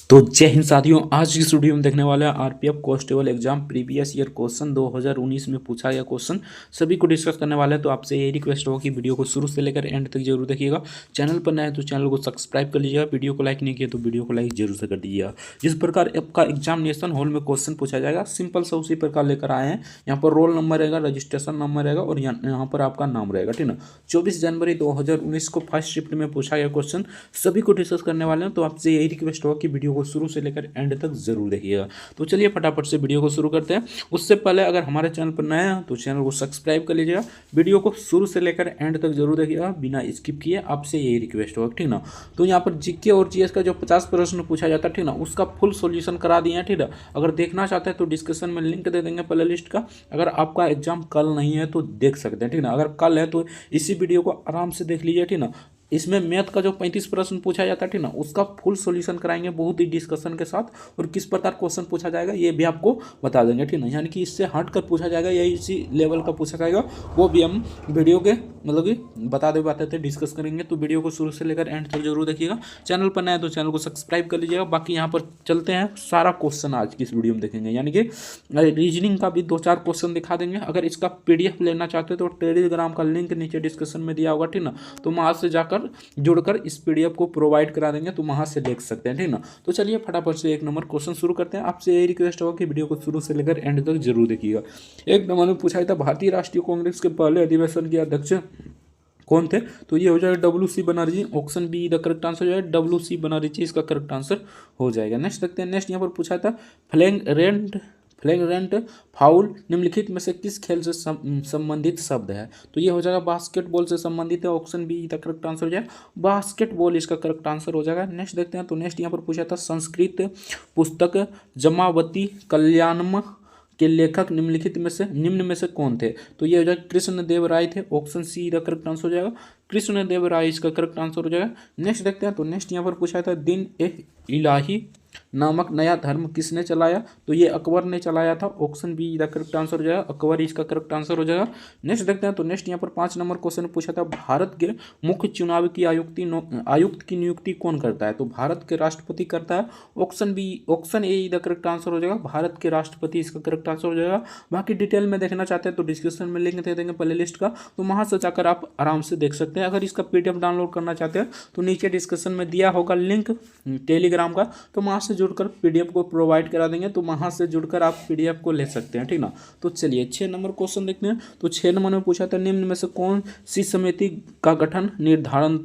तो जय हिंद साथियों, आज की इस वीडियो में देखने वाले हैं RPF constable exam previous year question 2019 में पूछा गया क्वेश्चन सभी को डिस्कस करने वाले हैं। तो आपसे यही रिक्वेस्ट होगा कि वीडियो को शुरू से लेकर एंड तक जरूर देखिएगा। चैनल पर नए हैं तो चैनल को सब्सक्राइब कर लीजिएगा। वीडियो को लाइक नहीं किया तो वीडियो को लाइक जरूर से कर दीजिएगा। जिस प्रकार आपका एग्जामिनेशन हॉल में क्वेश्चन पूछा जाएगा सिंपल सा उसी प्रकार लेकर आए हैं। यहाँ पर रोल नंबर रहेगा, रजिस्ट्रेशन नंबर रहेगा और यहाँ पर आपका नाम रहेगा। ठीक ना, 24 जनवरी 2019 को फर्स्ट शिफ्ट में पूछा गया क्वेश्चन सभी को डिस्कस करने वाले हैं। तो आपसे यही रिक्वेस्ट होगा कि वीडियो को शुरू से लेकर एंड तक जरूर देखिएगा। तो चलिए फटाफट से वीडियो को शुरू करते हैं। उससे पहले अगर हमारे चैनल पर नए हैं तो चैनल को सब्सक्राइब कर लीजिएगा। वीडियो को शुरू से लेकर एंड तक जरूर देखिएगा बिना स्किप किए, आपसे यही रिक्वेस्ट होगा। ठीक ना, तो यहाँ पर जीके और जीएस का जो 50 प्रश्न पूछा जाता है, ठीक ना, उसका फुल सॉल्यूशन करा दिए हैं। ठीक है, अगर देखना चाहते हैं तो डिस्क्रिप्शन में लिंक दे देंगे प्ले लिस्ट का। अगर आपका एग्जाम कल नहीं है तो देख सकते हैं। ठीक ना, अगर कल है तो इसी वीडियो को आराम से देख लीजिए। ठीक ना, इसमें मैथ का जो 35 प्रश्न पूछा जाता है, ठीक ना, उसका फुल सॉल्यूशन कराएंगे बहुत ही डिस्कशन के साथ। और किस प्रकार क्वेश्चन पूछा जाएगा ये भी आपको बता देंगे। ठीक ना, यानी कि इससे हट कर पूछा जाएगा या इसी लेवल का पूछा जाएगा वो भी हम वीडियो के मतलब कि बताते डिस्कस करेंगे। तो वीडियो को शुरू से लेकर एंड तक जरूर देखिएगा। चैनल पर नए तो चैनल को सब्सक्राइब कर लीजिएगा। बाकी यहाँ पर चलते हैं, सारा क्वेश्चन आज की इस वीडियो में देखेंगे। यानी कि रीजनिंग का भी 2-4 क्वेश्चन दिखा देंगे। अगर इसका पीडीएफ लेना चाहते हैं तो टेलीग्राम का लिंक नीचे डिस्क्रिप्शन में दिया होगा। ठीक ना, तो वहाँ से जाकर जुड़कर इस पीडीएफ को प्रोवाइड करा देंगे, तो वहां से देख सकते हैं। ठीक ना, तो चलिए फटाफट से एक नंबर क्वेश्चन शुरू करते हैं। आपसे यही रिक्वेस्ट होगा कि वीडियो को शुरू से लेकर एंड तक जरूर देखिएगा। एक नंबर में पूछा था भारतीय राष्ट्रीय कांग्रेस के पहले अधिवेशन के अध्यक्ष कौन थे? तो ये हो जाएगा WC Banerjee. Option B the correct answer हो जाएगा WC बनर्जी, इसका करेक्ट आंसर हो जाएगा। नेक्स्ट देखते हैं। नेक्स्ट यहाँ पर पूछा था फ्लैग्रेंट फाउल निम्नलिखित में से किस खेल से संबंधित शब्द है? तो ये हो जाएगा बास्केटबॉल से संबंधित है। Option B the correct answer हो जाएगा बास्केटबॉल, इसका करेक्ट आंसर हो जाएगा। नेक्स्ट देखते हैं। तो नेक्स्ट यहाँ पर पूछा था संस्कृत पुस्तक जमावती कल्याणम के लेखक निम्न में से कौन थे? तो ये हो जाएगा कृष्ण देव राय थे। Option see the correct answer हो जाएगा कृष्ण देव राय, इसका करेक्ट आंसर हो जाएगा। नेक्स्ट देखते हैं। तो नेक्स्ट यहाँ पर पूछा था दिन ए इलाही नामक नया धर्म किसने चलाया? तो ये अकबर ने चलाया था। Option B the correct answer हो जाएगा अकबर, इसका करेक्ट आंसर हो जाएगा। नेक्स्ट देखते हैं। तो नेक्स्ट यहाँ पर 5 नंबर क्वेश्चन पूछा था भारत के मुख्य चुनाव की आयुक्त की नियुक्ति कौन करता है? तो भारत के राष्ट्रपति करता है। Option A the correct answer हो जाएगा भारत के राष्ट्रपति, इसका करेक्ट आंसर हो जाएगा। बाकी डिटेल में देखना चाहते हैं तो डिस्क्रिप्शन में लिंक दे देंगे प्ले लिस्ट का, तो वहां से जाकर आप आराम से देख सकते हैं। अगर इसका पीडीएफ डाउनलोड करना चाहते हैं तो नीचे डिस्क्रिप्शन में दिया होगा लिंक टेलीग्राम का, तो वहां से जुड़कर पीडीएफ को प्रोवाइड करा देंगे, तो वहां से जुड़कर आप पीडीएफ को ले सकते हैं। ठीक ना, तो चलिए 6 नंबर क्वेश्चन देखते हैं। तो 6 नंबर में पूछा था निम्न में से कौन सी समिति का गठन निर्धारण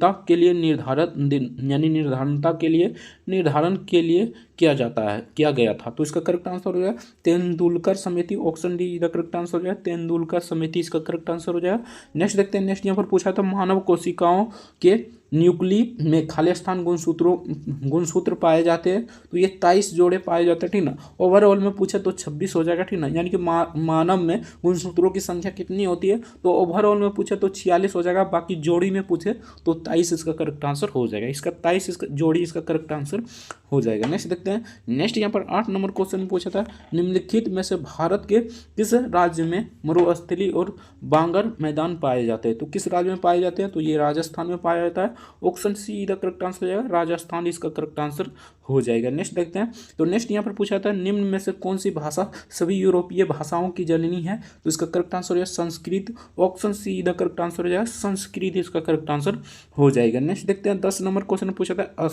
के लिए किया गया था? तो इसका करेक्ट आंसर हो जाएगा तेंदुलकर समिति। Option D the correct answer हो जाएगा तेंदुलकर समिति, इसका करेक्ट आंसर हो जाएगा। नेक्स्ट देखते हैं। नेक्स्ट यहाँ पर पूछा था मानव कोशिकाओं के न्यूक्ली में खालिस्तान गुणसूत्र पाए जाते हैं। तो ये 23 जोड़े पाए जाते हैं। ठीक ना, ओवरऑल में पूछे तो 26 हो जाएगा। ठीक ना, यानी कि मानव में गुणसूत्रों की संख्या कितनी होती है? तो ओवरऑल में पूछे तो 46 हो जाएगा। बाकी जोड़ी में पूछे तो 23 इसका करेक्ट आंसर हो जाएगा। इसका 23 इसका जोड़ी इसका करेक्ट आंसर हो जाएगा। नेक्स्ट देखते हैं। नेक्स्ट यहाँ पर 8 नंबर क्वेश्चन पूछा था निम्नलिखित में से भारत के किस राज्य में मरुस्थली और बांगर मैदान पाए जाते हैं? तो किस राज्य में पाए जाते हैं? तो ये राजस्थान में पाया जाता है। Option see the correct answer हो जाएगा राजस्थान, इसका करेक्ट आंसर हो जाएगा। नेक्स्ट देखते हैं। तो नेक्स्ट यहाँ पर पूछा था निम्न में से कौन सी भाषा सभी यूरोपीय भाषाओं की जननी है? तो इसका करेक्ट आंसर हो जाएगा Sanskrit. Option see the correct answer हो जाएगा संस्कृत, इसका करेक्ट आंसर हो जाएगा। नेक्स्ट देखते हैं। 10 नंबर क्वेश्चन पूछा था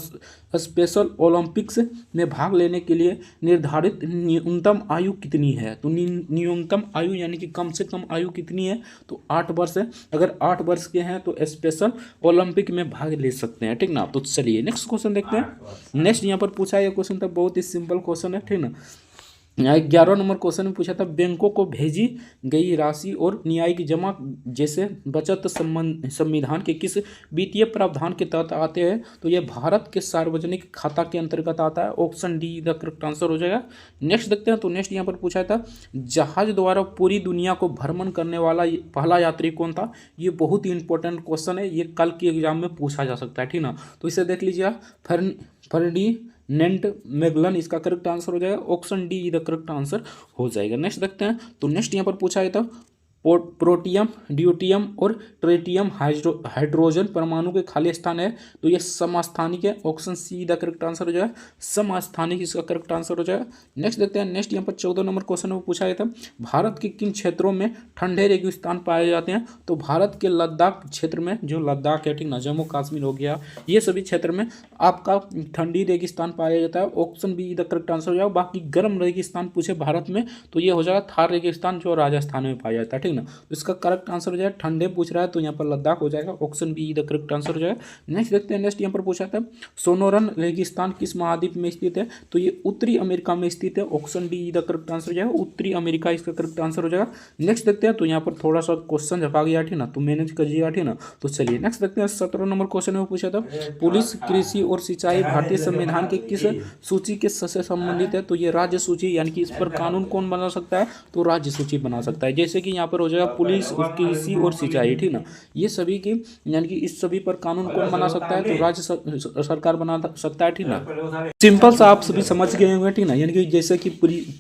स्पेशल ओलंपिक्स में भाग लेने के लिए निर्धारित न्यूनतम आयु कितनी है? तो न्यूनतम आयु यानी कि कम से कम आयु कितनी है? तो 8 वर्ष है। अगर 8 वर्ष के हैं तो स्पेशल ओलंपिक में भाग ले सकते हैं। ठीक ना, तो चलिए नेक्स्ट क्वेश्चन देखते हैं। नेक्स्ट यहाँ पर पूछा यह क्वेश्चन था बहुत ही सिंपल क्वेश्चन है। ठीक ना, 11 नंबर क्वेश्चन में पूछा था बैंकों को भेजी गई राशि और न्यायिक जमा जैसे बचत संविधान के किस वित्तीय प्रावधान के तहत आते हैं? तो ये भारत के सार्वजनिक खाता के अंतर्गत आता है। Option D the correct answer हो जाएगा। नेक्स्ट देखते हैं। तो नेक्स्ट यहाँ पर पूछा था जहाज द्वारा पूरी दुनिया को भ्रमण करने वाला पहला यात्री कौन था? ये बहुत ही इंपॉर्टेंट क्वेश्चन है, ये कल के एग्जाम में पूछा जा सकता है। ठीक ना, तो इसे देख लीजिए फर्डिनेंड मैगलन, इसका करेक्ट आंसर हो जाएगा। Option D the correct answer हो जाएगा। नेक्स्ट देखते हैं। तो नेक्स्ट यहाँ पर पूछा गया था प्रोटियम, ड्यूटियम और ट्रिटियम हाइड्रोजन परमाणु के खाली स्थान है, तो ये समस्थानिक है। Option see the correct answer हो जाएगा, समस्थानिक इसका करेक्ट आंसर हो जाएगा। नेक्स्ट देखते हैं, नेक्स्ट यहाँ पर 14 नंबर क्वेश्चन में पूछा गया था, भारत के किन क्षेत्रों में ठंडे रेगिस्तान पाए जाते हैं? तो भारत के लद्दाख क्षेत्र में, जो लद्दाख है, ठीक ना, जम्मू कश्मीर हो गया, ये सभी क्षेत्र में आपका ठंडी रेगिस्तान पाया जाता है। Option B the correct answer हो जाएगा। बाकी गर्म रेगिस्तान पूछे भारत में, तो ये हो जाएगा थार रेगिस्तान, जो राजस्थान में पाया जाता है, ठीक ना। तो इसका करेक्ट आंसर हो जाएगा, ठंडे पूछ रहा है तो यहाँ पर लद्दाख हो जाएगा। Option B the correct answer हो जाएगा। नेक्स्ट देखते हैं, नेक्स्ट यहाँ पर पूछा था, सोनोरन रेगिस्तान किस महाद्वीप में स्थित है? तो ये उत्तरी अमेरिका में स्थित है। Option D the correct answer हो जाएगा, उत्तरी अमेरिका इसका करेक्ट आंसर हो जाएगा। नेक्स्ट देखते हैं, तो यहाँ पर थोड़ा सा क्वेश्चन झपा गया, ठीक ना, तो मैनेज करिएगा, ठीक ना। तो चलिए नेक्स्ट देखते हैं, 17 नंबर क्वेश्चन में पूछा था, पुलिस, कृषि और सिंचाई भारतीय संविधान के किस सूची के से संबंधित है? तो ये राज्य सूची, यानी कि इस पर कानून कौन बना सकता है? तो राज्य सूची बना सकता है। जैसे कि यहाँ पर हो जाएगा पुलिस, कृषि और सिंचाई, ठीक ना, ये सभी की, यानी कि इस सभी पर कानून कौन बना सकता है? तो राज्य सरकार बना सकता है, ठीक ना। सिंपल सा आप सभी समझ गए होंगे, ठीक ना। यानी कि जैसे कि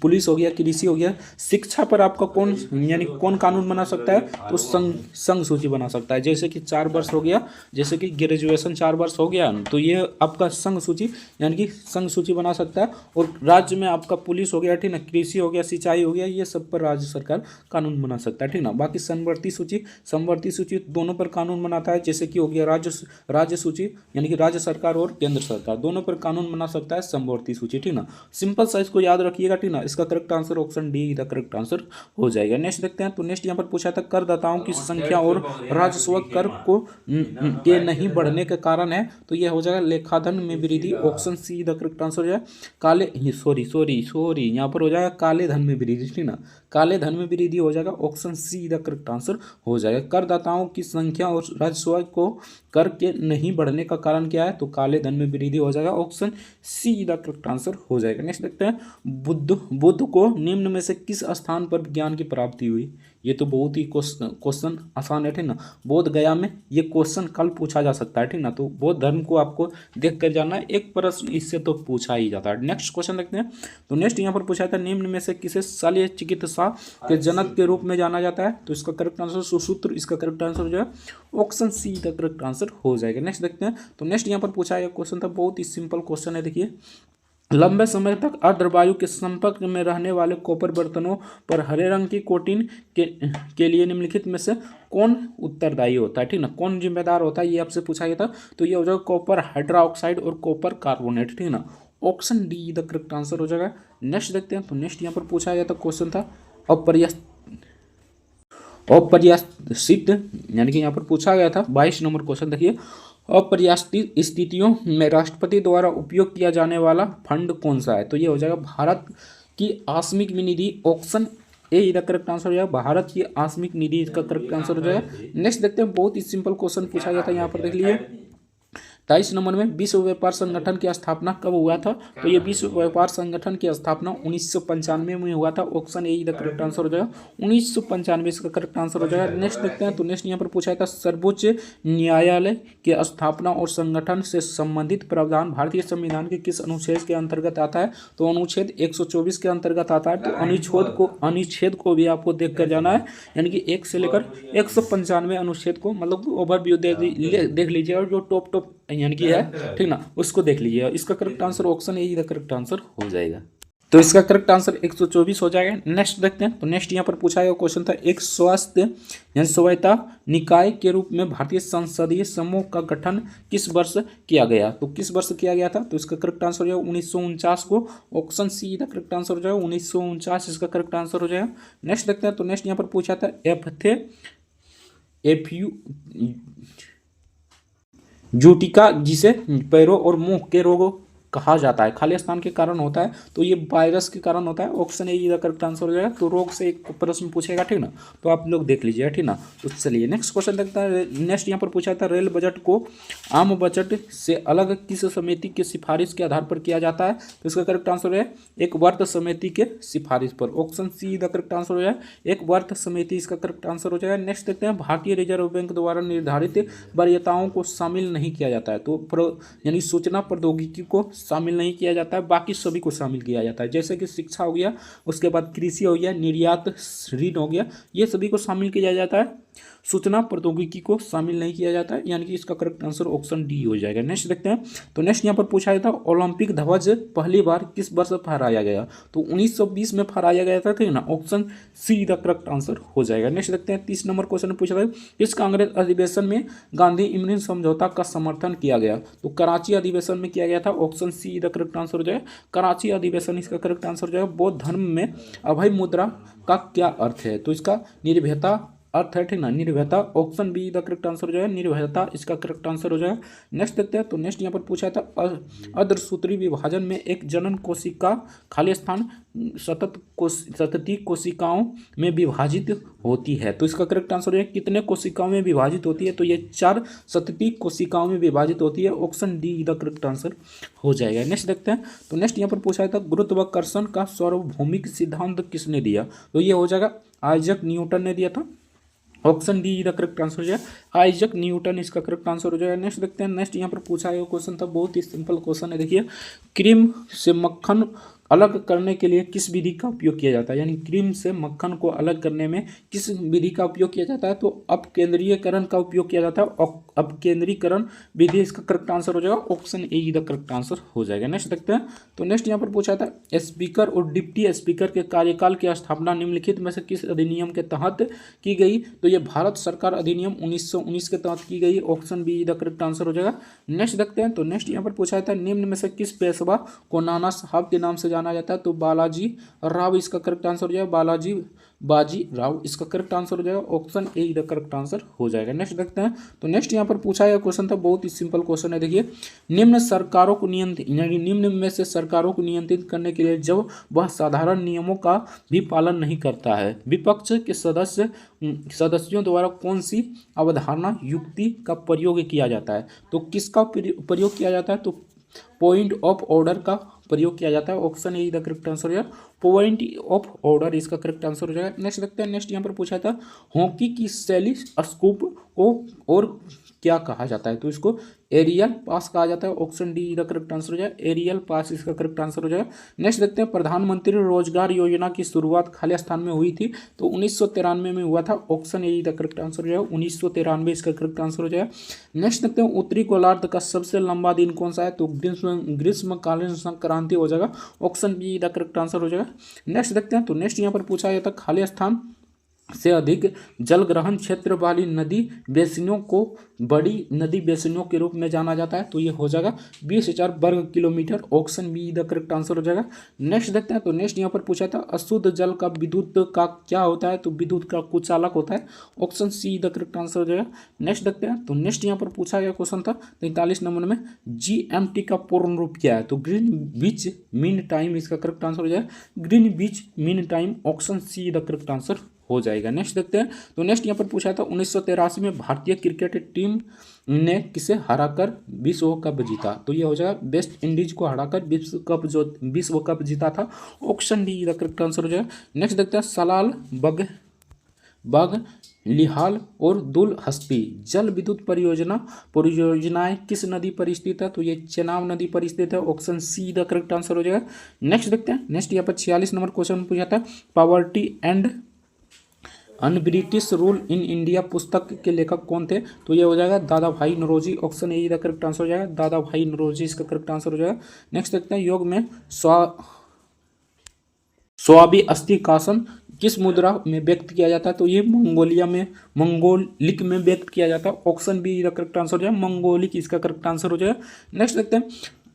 पुलिस हो गया, कृषि हो गया, शिक्षा पर आपका कौन, यानी कौन कानून बना सकता है? तो संघ सूची बना सकता है। जैसे कि 4 वर्ष हो गया, जैसे कि ग्रेजुएशन 4 वर्ष हो गया, तो ये आपका संघ सूची, यानी कि संघ सूची बना सकता है। और राज्य में आपका पुलिस हो गया, ठीक ना, कृषि हो गया, सिंचाई हो गया, ये सब पर राज्य सरकार कानून बना सकता है, ठीक ना। बाकी समवर्ती सूची दोनों पर कानून बनाता है। जैसे कि हो गया राज्य सूची, यानी कि राज्य सरकार और केंद्र सरकार दोनों पर कानून बना सकता है समवर्ती सूची, ठीक ना। सिंपल सा इसको याद रखिएगा, ठीक ना। इसका correct answer option D the correct answer हो जाएगा। नेक्स्ट देखते हैं, तो नेक्स्ट यहाँ पर पूछा था, करदाताओं की संख्या और राजस्व कर को के नहीं बढ़ने के कारण है? तो यह हो जाएगा लेखाधन में वृद्धि। Option see the correct answer हो जाएगा। सॉरी यहाँ पर हो जाएगा काले धन में वृद्धि, ठीक ना, काले धन में वृद्धि हो जाएगा। Option see the correct answer हो जाएगा। करदाताओं की संख्या और राजस्व को कर के नहीं बढ़ने का कारण क्या है? तो काले धन में वृद्धि हो जाएगा। Option see the correct answer हो जाएगा। नेक्स्ट देखते हैं, बुद्ध को निम्न में से किस स्थान पर ज्ञान की प्राप्ति हुई? ये तो बहुत ही क्वेश्चन आसान है, ठीक ना। बोध गया में ये क्वेश्चन कल पूछा जा सकता है, ठीक ना। तो बौद्ध धर्म को आपको देख कर जाना है, एक प्रश्न इससे तो पूछा ही जाता है। नेक्स्ट क्वेश्चन देखते हैं, तो नेक्स्ट यहाँ पर पूछा था, निम्न में से किसे शल्य चिकित्सा के जनक के रूप में जाना जाता है? तो इसका करेक्ट आंसर सुश्रुत, इसका करेक्ट आंसर हो जाएगा। Option see the correct answer हो जाएगा। नेक्स्ट देखते हैं, तो नेक्स्ट यहाँ पर पूछा गया क्वेश्चन था, बहुत ही सिंपल क्वेश्चन है, देखिए, लंबे समय तक अर्धवायु के संपर्क में रहने वाले कॉपर बर्तनों पर हरे रंग की कोटिंग के लिए निम्नलिखित में से कौन उत्तरदायी होता है? ठीक ना, कौन जिम्मेदार होता है, ये आपसे पूछा गया था। तो ये हो जाएगा कॉपर हाइड्रोक्साइड और कॉपर कार्बोनेट, ठीक ना। Option D the correct answer हो जाएगा। नेक्स्ट देखते हैं, तो नेक्स्ट यहाँ पर पूछा गया था क्वेश्चन था अपर्यासित, यानी कि यहाँ पर पूछा गया था 22 नंबर क्वेश्चन, देखिए, अपर्याप्त स्थितियों में राष्ट्रपति द्वारा उपयोग किया जाने वाला फंड कौन सा है? तो ये हो जाएगा भारत की आकस्मिक निधि। ऑप्शन ए इसका करेक्ट आंसर हो जाएगा, भारत की आकस्मिक निधि इसका करेक्ट आंसर हो जाएगा। नेक्स्ट देखते हैं, बहुत ही सिंपल क्वेश्चन पूछा गया था, यहाँ पर देख लीजिए 23 नंबर में, विश्व व्यापार संगठन की स्थापना कब हुआ था? तो ये विश्व व्यापार संगठन की स्थापना 1995 में हुआ था। Option A the correct answer हो जाएगा, 1995 इसका करेक्ट आंसर हो जाएगा। नेक्स्ट देखते हैं, तो नेक्स्ट यहाँ पर पूछा था, सर्वोच्च न्यायालय की स्थापना और संगठन से संबंधित प्रावधान भारतीय संविधान के किस अनुच्छेद के अंतर्गत आता है? तो अनुच्छेद 124 के अंतर्गत आता है। तो अनुच्छेद को भी आपको देख कर जाना है, यानी कि 1 से लेकर 195 अनुच्छेद को, मतलब ओवरव्यू देख लीजिए, और जो टॉप यानी कि है, ठीक ना, उसको देख लीजिए। इसका correct answer option A the correct answer हो जाएगा। तो इसका करेक्ट आंसर 124 हो जाएगा। नेक्स्ट देखते हैं, तो नेक्स्ट यहाँ पर पूछा गया क्वेश्चन था, एक स्वायत्ता निकाय के रूप में भारतीय संसदीय समूह का गठन किस वर्ष किया गया? तो किस वर्ष किया गया था? तो इसका करेक्ट आंसर हो जाएगा 1949 को। Option see the correct answer हो जाएगा, 1949 इसका करेक्ट आंसर हो जाएगा। नेक्स्ट देखते हैं, तो नेक्स्ट यहाँ पर पूछा था, जूटिका, जिसे पैरों और मुंह के रोगों कहा जाता है, खाली स्थान के कारण होता है, तो ये वायरस के कारण होता है। ऑप्शन ए का करेक्ट आंसर हो जाएगा। तो रोग से एक प्रश्न पूछेगा, ठीक ना, तो आप लोग देख लीजिए, ठीक ना। तो चलिए नेक्स्ट क्वेश्चन देखता है। नेक्स्ट यहाँ पर पूछा था, रेल बजट को आम बजट से अलग किस समिति की सिफारिश के आधार पर किया जाता है? तो इसका करेक्ट आंसर है एक वर्त समिति के सिफारिश पर। Option see the correct answer हो जाएगा, एक वर्त समिति इसका करेक्ट आंसर हो जाएगा। नेक्स्ट देखते हैं, भारतीय रिजर्व बैंक द्वारा निर्धारित वरीयताओं को शामिल नहीं किया जाता है, तो यानी सूचना प्रौद्योगिकी को शामिल नहीं किया जाता है, बाकी सभी को शामिल किया जाता है। जैसे कि शिक्षा हो गया, उसके बाद कृषि हो गया, निर्यात ऋण हो गया, ये सभी को शामिल किया जाता है। सूचना प्रौद्योगिकी को शामिल नहीं किया जाता है, यानी कि इसका करेक्ट आंसर ऑप्शन डी हो जाएगा। नेक्स्ट देखते हैं। तो नेक्स्ट यहाँ पर पूछा गया था ओलंपिक ध्वज पहली बार किस वर्ष फहराया गया? तो 1920 में फहराया गया था, ठीक है ना। Option see the correct answer हो जाएगा। नेक्स्ट देखते हैं। 30 नंबर क्वेश्चन पूछा था किस कांग्रेस अधिवेशन में गांधी इमरीन समझौता का समर्थन किया गया? तो कराची अधिवेशन में किया गया था। Option see the correct answer हो जाएगा। कराची अधिवेशन इसका करेक्ट आंसर हो जाएगा। बौद्ध धर्म में अभय मुद्रा का क्या अर्थ है? तो इसका निर्भयता अर्थ है, ठीक ना, निर्भयता। Option B the correct answer हो जाएगा, निर्भयता इसका करेक्ट आंसर हो जाएगा। नेक्स्ट देखते हैं। तो नेक्स्ट यहाँ पर पूछा था अर्धसूत्री विभाजन में एक जनन कोशिका खाली स्थान सतती कोशिकाओं में विभाजित होती है। तो इसका करेक्ट आंसर है कितने कोशिकाओं में विभाजित होती है? तो ये 4 सतती कोशिकाओं में विभाजित होती है। Option D the correct answer हो जाएगा। नेक्स्ट देखते हैं। तो नेक्स्ट यहाँ पर पूछा था गुरुत्वाकर्षण का सार्वभौमिक सिद्धांत किसने दिया? तो ये हो जाएगा आइजक न्यूटन ने दिया था। Option D the correct answer हो जाएगा, आइजक न्यूटन इसका करेक्ट आंसर हो जाएगा। नेक्स्ट देखते हैं। नेक्स्ट यहाँ पर पूछा गया क्वेश्चन था, बहुत ही सिंपल क्वेश्चन है। देखिए, क्रीम से मक्खन अलग करने के लिए किस विधि का उपयोग किया जाता है? यानी क्रीम से मक्खन को अलग करने में किस विधि का उपयोग किया जाता है? तो अपकेंद्रीयकरण का उपयोग किया जाता है। अपकेंद्रीकरण विधि इसका करेक्ट आंसर हो जाएगा। Option A the correct answer हो जाएगा। नेक्स्ट देखते हैं। तो नेक्स्ट यहाँ पर पूछा था स्पीकर और डिप्टी स्पीकर के कार्यकाल की स्थापना निम्नलिखित में से किस अधिनियम के तहत की गई? तो ये भारत सरकार अधिनियम 1919 के तहत की गई। Option B the correct answer हो जाएगा। नेक्स्ट देखते हैं। तो नेक्स्ट यहाँ पर पूछा था निम्न में से किस पेशवा को नाना साहब के नाम से जाना जाता है? तो बालाजी राव इसका करेक्ट आंसर हो जाएगा। बाजी राव इसका करेक्ट आंसर हो जाएगा। Option A the correct answer हो जाएगा। नेक्स्ट देखते हैं। तो नेक्स्ट यहाँ पर पूछा गया क्वेश्चन था, बहुत ही सिंपल क्वेश्चन है। देखिए, निम्न सरकारों को नियंत्रित, यानी निम्न में से सरकारों को नियंत्रित करने के लिए जब वह साधारण नियमों का भी पालन नहीं करता है, विपक्ष के सदस्यों द्वारा कौन सी अवधारणा युक्ति का प्रयोग किया जाता है? तो किसका प्रयोग किया जाता है? तो पॉइंट ऑफ ऑर्डर का प्रयोग किया जाता है। Option A the correct answer हो जाएगा, पॉइंट ऑफ ऑर्डर इसका करेक्ट आंसर हो जाएगा। नेक्स्ट देखते हैं। नेक्स्ट यहाँ पर पूछा था हॉकी की शैली स्कूप को और क्या कहा जाता है? तो इसको एरियल पास कहा जाता है। Option D the correct answer हो जाएगा, एरियल पास इसका करेक्ट आंसर हो जाएगा। नेक्स्ट देखते हैं। प्रधानमंत्री रोजगार योजना की शुरुआत खाली स्थान में हुई थी, तो 1993 में हुआ था। Option A the correct answer हो जाएगा, 1993 इसका करेक्ट आंसर हो जाएगा। नेक्स्ट देखते हैं। उत्तरी गोलार्ध का सबसे लंबा दिन कौन सा है? तो ग्रीष्मकालीन संक्रांति हो जाएगा। Option B the correct answer हो जाएगा। नेक्स्ट देखते हैं। तो नेक्स्ट यहाँ पर पूछा गया था खाली स्थान से अधिक जल ग्रहण क्षेत्र वाली नदी बेसिनों को बड़ी नदी बेसिनों के रूप में जाना जाता है। तो ये हो जाएगा 20,000 वर्ग kilometre. Option B the correct answer हो जाएगा। नेक्स्ट देखते हैं। तो नेक्स्ट यहाँ पर पूछा था अशुद्ध जल का विद्युत का क्या होता है? तो विद्युत का कुचालक होता है। Option see the correct answer हो जाएगा। नेक्स्ट देखते हैं। तो नेक्स्ट यहाँ पर पूछा गया क्वेश्चन था 43 नंबर में, GMT का पूर्ण रूप क्या है? तो ग्रीनविच मीन टाइम इसका करेक्ट आंसर हो जाएगा, Greenwich mean time. Option see the correct answer हो जाएगा। नेक्स्ट देखते हैं। तो नेक्स्ट यहाँ पर पूछा था 1983 में भारतीय क्रिकेट टीम ने किसे हराकर विश्व कप जीता? तो ये हो जाएगा वेस्ट इंडीज को हराकर विश्व कप जीता था। Option D the correct answer हो जाएगा। नेक्स्ट देखते हैं। सलाल बग लिहाल और दुल हस्ती जल विद्युत परियोजनाएं किस नदी पर स्थित है? तो ये चेनाब नदी पर स्थित है। Option see the correct answer हो जाएगा। नेक्स्ट देखते हैं। नेक्स्ट यहाँ पर 46 नंबर क्वेश्चन पूछा था poverty and un British rule in India पुस्तक के लेखक कौन थे? तो ये हो जाएगा Dadabhai Naoroji. Option A the correct answer हो जाएगा, दादा भाई नौरोजी इसका करेक्ट आंसर हो जाएगा। नेक्स्ट देखते हैं। योग में स्वाबी अस्थिकासन किस मुद्रा में व्यक्त किया जाता है? तो ये मंगोलिक में व्यक्त किया जाता है। Option B the correct answer हो जाएगा, मंगोलिक इसका करेक्ट आंसर हो जाएगा। नेक्स्ट देखते हैं।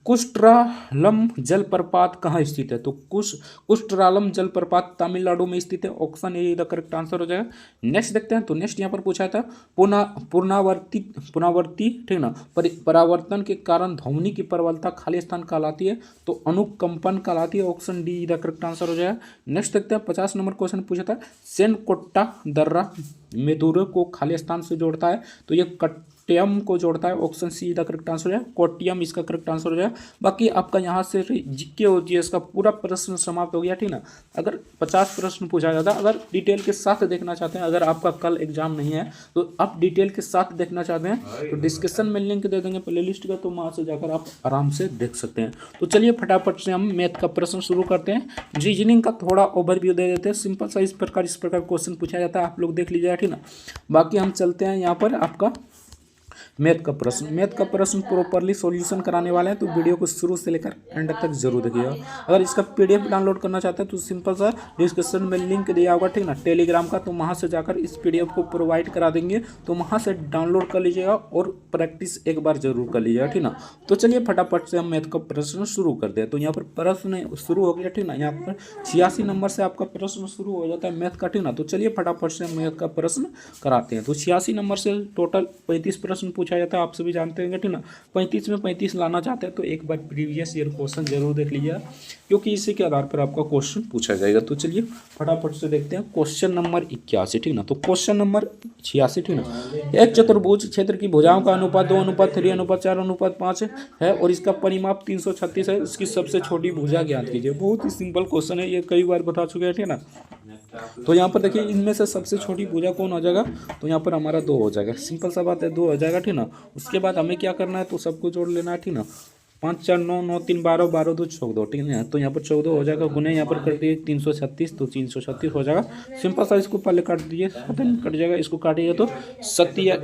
कुस्ट्रालम जलप्रपात कहाँ स्थित है? तो कुस्ट्रालम जलप्रपात तमिलनाडु में स्थित है। Option A the correct answer हो जाएगा। नेक्स्ट देखते हैं। तो नेक्स्ट यहाँ पर पूछा था पुनरावर्ती ठीक ना परावर्तन के कारण ध्वनि की प्रबलता खाली स्थान कहलाती है, तो अनुकंपन कहलाती है। Option D the correct answer हो जाएगा। नेक्स्ट देखते हैं। 50 नंबर क्वेश्चन पूछा था सेनकोट्टा दर्रा मेदुरे को खाली स्थान से जोड़ता है तो ये कट्यम को जोड़ता है। ऑप्शन सी का करेक्ट आंसर है, कोट्यम इसका करेक्ट आंसर हो जाएगा। बाकी आपका यहाँ से जीके और जीएस का पूरा प्रश्न समाप्त हो गया, ठीक ना। अगर 50 प्रश्न पूछा जाता, अगर डिटेल के साथ देखना चाहते हैं, अगर आपका कल एग्जाम नहीं है तो आप डिटेल के साथ देखना चाहते हैं तो डिस्क्रिप्शन में लिंक दे देंगे प्ले लिस्ट का, तो वहाँ से जाकर आप आराम से देख सकते हैं। तो चलिए फटाफट से हम मैथ का प्रश्न शुरू करते हैं। रीजनिंग का थोड़ा ओवरव्यू दे देते हैं, सिंपल सा इस प्रकार क्वेश्चन पूछा जाता है, आप लोग देख लीजिएगा, ठीक ना। बाकी हम चलते हैं यहाँ पर आपका मैथ का प्रश्न प्रॉपरली सॉल्यूशन कराने वाले हैं, तो वीडियो को शुरू से लेकर एंड तक जरूर देखिएगा। अगर इसका पीडीएफ डाउनलोड करना चाहते हैं तो सिंपल सा डिस्क्रिप्शन में लिंक दिया होगा, ठीक ना, टेलीग्राम का, तो वहाँ से जाकर इस पीडीएफ को प्रोवाइड करा देंगे, तो वहाँ से डाउनलोड कर लीजिएगा और प्रैक्टिस एक बार जरूर कर लीजिएगा, ठीक ना। तो चलिए फटाफट से हम मैथ का प्रश्न शुरू करते हैं। तो यहाँ पर प्रश्न शुरू हो गया, ठीक ना। यहाँ पर 86 नंबर से आपका प्रश्न शुरू हो जाता है मैथ का, ठीक ना। तो चलिए फटाफट से हम मैथ का प्रश्न कराते हैं। तो 86 नंबर से टोटल 35 प्रश्न पूछा जाता है, आप सभी जानते हैं, ठीक ना। 35 में 35 लाना चाहते हैं तो एक बार प्रीवियस ईयर क्वेश्चन जरूर देख लीजिए, क्योंकि इसी के आधार पर आपका क्वेश्चन पूछा जाएगा। तो चलिए फटाफट से देखते हैं क्वेश्चन नंबर 81, ठीक ना। तो क्वेश्चन नंबर 86, ठीक ना। एक चतुर्भुज क्षेत्र की भुजाओं का अनुपात 2:3:4:5 है और इसका परिमाप 336 है। इसकी सबसे छोटी भुजा ज्ञात कीजिए। बहुत ही सिंपल क्वेश्चन है, ये कई बार बता चुके हैं, ठीक ना। तो यहाँ पर देखिए इनमें से सबसे छोटी भुजा कौन हो जाएगा, तो यहाँ पर हमारा 2 हो जाएगा। सिंपल सा बात है, 2 हो जाएगा, ठीक ना। उसके बाद हमें क्या करना है, तो सबको जोड़ लेना है, ठीक ना। 5 4 9 9 3 12 12 2 14, ठीक है। तो यहाँ पर 14 हो जाएगा, गुने यहाँ पर कर दिए 336, तो 336 हो जाएगा। सिंपल सा इसको पहले काट दीजिए, कट जाएगा, इसको काटिएगा तो 7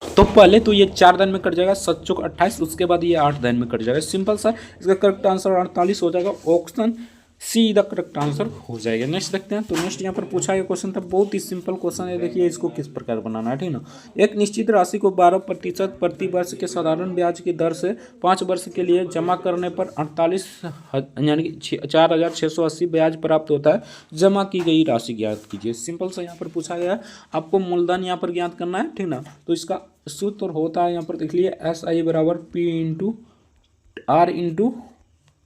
तो पहले तो ये 4 दिन में कट जाएगा, 7 चौक 28, उसके बाद ये 8 दिन में कट जाएगा। सिंपल सा इसका करेक्ट आंसर 48 हो जाएगा। Option see the correct answer हो जाएगा। नेक्स्ट देखते हैं। तो नेक्स्ट यहाँ पर पूछा गया क्वेश्चन था, बहुत ही सिंपल क्वेश्चन है। देखिए इसको किस प्रकार बनाना है, ठीक ना। एक निश्चित राशि को 12% प्रति वर्ष के साधारण ब्याज की दर से 5 वर्ष के लिए जमा करने पर 48 यानी कि 4680 ब्याज प्राप्त होता है। जमा की गई राशि ज्ञात कीजिए। सिंपल सा यहाँ पर पूछा गया है, आपको मूलधन यहाँ पर ज्ञात करना है, ठीक ना। तो इसका सूत्र होता है यहाँ पर देख लीजिए, SI बराबर P/R इंटू,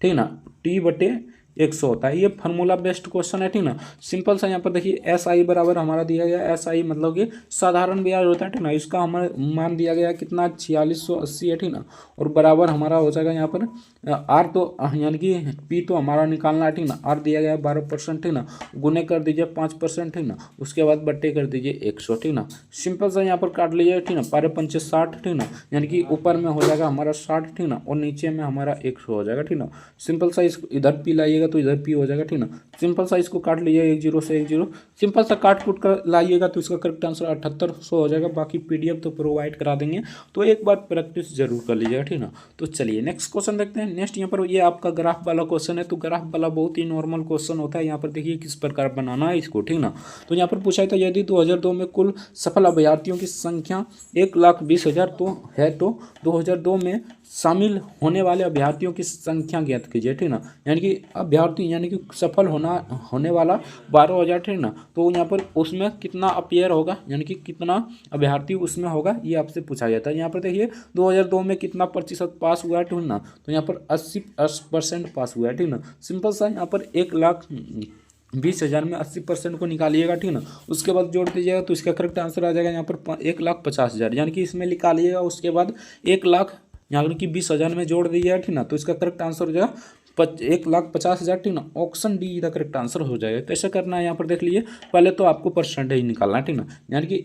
ठीक ना, T/100 होता है। ये फार्मूला बेस्ड क्वेश्चन है, ठीक ना। सिंपल सा यहाँ पर देखिए SI बराबर हमारा दिया गया, SI मतलब कि साधारण ब्याज होता है, ठीक ना। इसका हमारा मान दिया गया कितना, 4680 है, ठीक ना। और बराबर हमारा हो जाएगा यहाँ पर R, तो यानी कि P तो हमारा निकालना है, ठीक ना। R दिया गया 12%, ठीक ना। गुने कर दीजिए 5%, ठीक ना। उसके बाद बट्टे कर दीजिए 100, ठीक ना। सिंपल सा यहाँ पर काट लीजिए, ठीक ना। 12×5 60, ठीक ना। यानी कि ऊपर में हो जाएगा हमारा 60, ठीक ना, और नीचे में हमारा 100 हो जाएगा, ठीक ना। सिंपल सा इसको इधर P लाइएगा तो इधर P हो जाएगा, ठीक ना। सिंपल सा इसको काट लीजिए 1 0 से 1 0, सिंपल सा काट कूट कर लाइएगा तो इसका करेक्ट आंसर 7800 हो जाएगा। बाकी PDF तो प्रोवाइड करा देंगे, तो एक बार प्रैक्टिस जरूर कर लीजिएगा, ठीक ना। तो चलिए नेक्स्ट क्वेश्चन देखते हैं। नेक्स्ट यहाँ पर ये आपका ग्राफ वाला क्वेश्चन है। तो ग्राफ वाला बहुत ही नॉर्मल क्वेश्चन होता है। यहाँ पर देखिए किस प्रकार बनाना है इसको, ठीक ना। तो यहाँ पर पूछा था, यदि 2002 में कुल सफल अभ्यर्थियों की संख्या 1,20,000 तो है, तो 2002 में शामिल होने वाले अभ्यर्थियों की संख्या ज्ञात कीजिए, ठीक ना। यानी कि अभ्यर्थी यानी कि सफल होने वाला 12,000, ठीक ना। तो यहाँ पर उसमें कितना अपेयर होगा, यानी कि कितना अभ्यर्थी उसमें होगा, ये आपसे पूछा जाता है। यहाँ पर देखिए 2002 में कितना प्रतिशत पास हुआ है, ठीक ना। तो यहाँ पर 80% पास हुआ है, ठीक ना। सिंपल सा यहाँ पर 1,20,000 में 80% को निकालिएगा, ठीक ना। उसके बाद जोड़ दीजिएगा तो इसका करेक्ट आंसर आ जाएगा यहाँ पर 1,50,000, यानी कि इसमें निकालिएगा। उसके बाद 1 लाख यानी कि 20,000 में जोड़ दीजिएगा, ठीक ना। तो इसका करेक्ट आंसर हो जाएगा 1,50,000, ठीक ना। ऑप्शन डी का करेक्ट आंसर हो जाएगा। कैसे करना है यहाँ पर देख लीजिए, पहले तो आपको परसेंटेज निकालना है, ठीक ना। यानी कि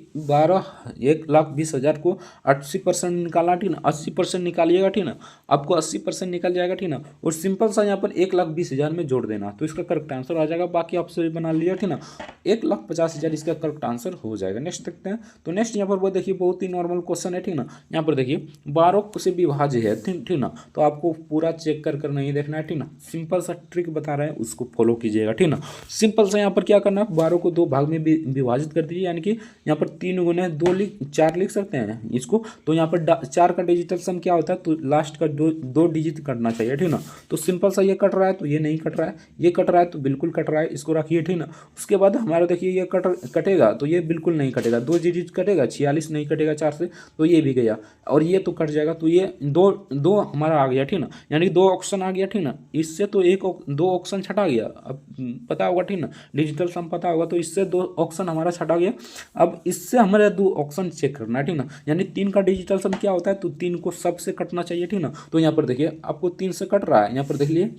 1,20,000 को 80% निकालना, ठीक ना। 80% निकालिएगा, ठीक ना। आपको 80% निकल जाएगा, ठीक ना। और सिंपल सा यहाँ पर 1,20,000 में जोड़ देना, तो इसका करेक्ट आंसर आ जाएगा। बाकी आपसे बना लीजिए, ठीक ना। 1,50,000 इसका करेक्ट आंसर हो जाएगा। नेक्स्ट देखते हैं। तो नेक्स्ट यहाँ पर वो देखिए बहुत ही नॉर्मल क्वेश्चन है, ठीक ना। यहाँ पर देखिए 12 से विभाज्य है, ठीक ना। तो आपको पूरा चेक कर नहीं देखना है, ठीक ना। सिंपल सा ट्रिक बता रहे हैं, उसको फॉलो कीजिएगा, ठीक ना। सिंपल सा यहाँ पर क्या करना है, 12 को 2 भाग में विभाजित कर दीजिए, यानी कि यहाँ पर 3 गुने 4 लिख सकते हैं इसको। तो यहाँ पर 4 का डिजिटल सम क्या होता है, तो लास्ट का 2 डिजिट कटना चाहिए, ठीक ना। तो सिंपल सा ये कट रहा है तो ये नहीं कट रहा है, ये कट रहा है तो बिल्कुल कट रहा है, इसको रखिए, ठीक ना। उसके बाद हमारा देखिए ये कटेगा तो ये बिल्कुल नहीं कटेगा, 2 डिजिट कटेगा, 46 नहीं कटेगा 4 से, तो ये भी गया। और ये तो कट जाएगा, तो ये दो हमारा आ गया, ठीक ना। यानी कि 2 ऑप्शन आ गया, ठीक ना। इससे तो एक दो ऑप्शन छटा गया। अब पता होगा ठीक ना, डिजिटल सम पता होगा, तो इससे दो ऑप्शन हमारा छटा गया। अब इससे हमारे दो ऑप्शन चेक करना है ठीक ना, यानी 3 का डिजिटल सम क्या होता है, तो 3 को सब से कटना चाहिए ठीक ना। तो यहाँ पर देखिए आपको 3 से कट रहा है, यहाँ पर देख लिए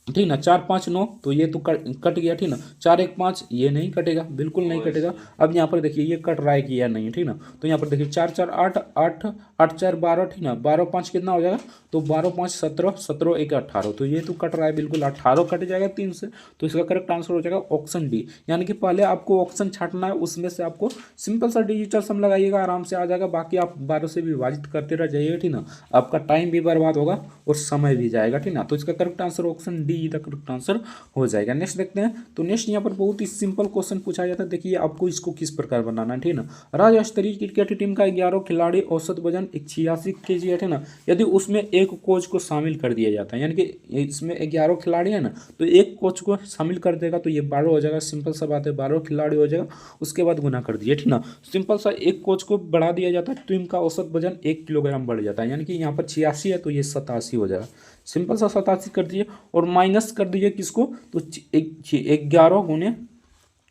ठीक ना, 4 5 9, तो ये तो कट गया ठीक ना। 4 1 5 ये नहीं कटेगा, बिल्कुल नहीं कटेगा। अब यहाँ पर देखिए ये कट रहा है कि या नहीं ठीक ना, तो यहाँ पर देखिए 4 4 8 8 8 4 12 ठीक ना, 12 5 कितना हो जाएगा, तो 12 5 17 17 1 18, तो ये तो कट रहा है बिल्कुल, 18 कट जाएगा 3 से, तो इसका करेक्ट आंसर हो जाएगा ऑप्शन डी। यानी कि पहले आपको ऑप्शन छाटना है, उसमें से आपको सिंपल सा डिजिटल सम लगाइएगा, आराम से आ जाएगा। बाकी आप 12 से विभाजित करते रह जाइएगा ठीक ना, आपका टाइम भी बर्बाद होगा और समय भी जाएगा ठीक ना। तो इसका correct answer option D the correct answer हो जाएगा। नेक्स्ट देखते हैं, तो नेक्स्ट यहाँ पर बहुत ही सिंपल क्वेश्चन पूछा जाता है। देखिए आपको इसको किस प्रकार बनाना है ठीक ना। राज्य स्तरीय क्रिकेट टीम का 11 खिलाड़ी, औसत वजन 86 kg है ठीक ना। यदि उसमें एक कोच को शामिल कर दिया जाता है, यानी कि इसमें 11 खिलाड़ी है ना, तो एक कोच को शामिल कर देगा तो ये 12 हो जाएगा। सिंपल सा बात है, 12 खिलाड़ी हो जाएगा, उसके बाद गुना कर दिए ठीक ना। सिंपल सा एक कोच को बढ़ा दिया जाता है, टीम का औसत वजन 1 किलोग्राम बढ़ जाता है, यानी कि यहाँ पर 86 है तो ये 87 हो जाएगा। सिंपल सा 87 कर दीजिए और माइनस कर दीजिए किसको, तो 11 गुने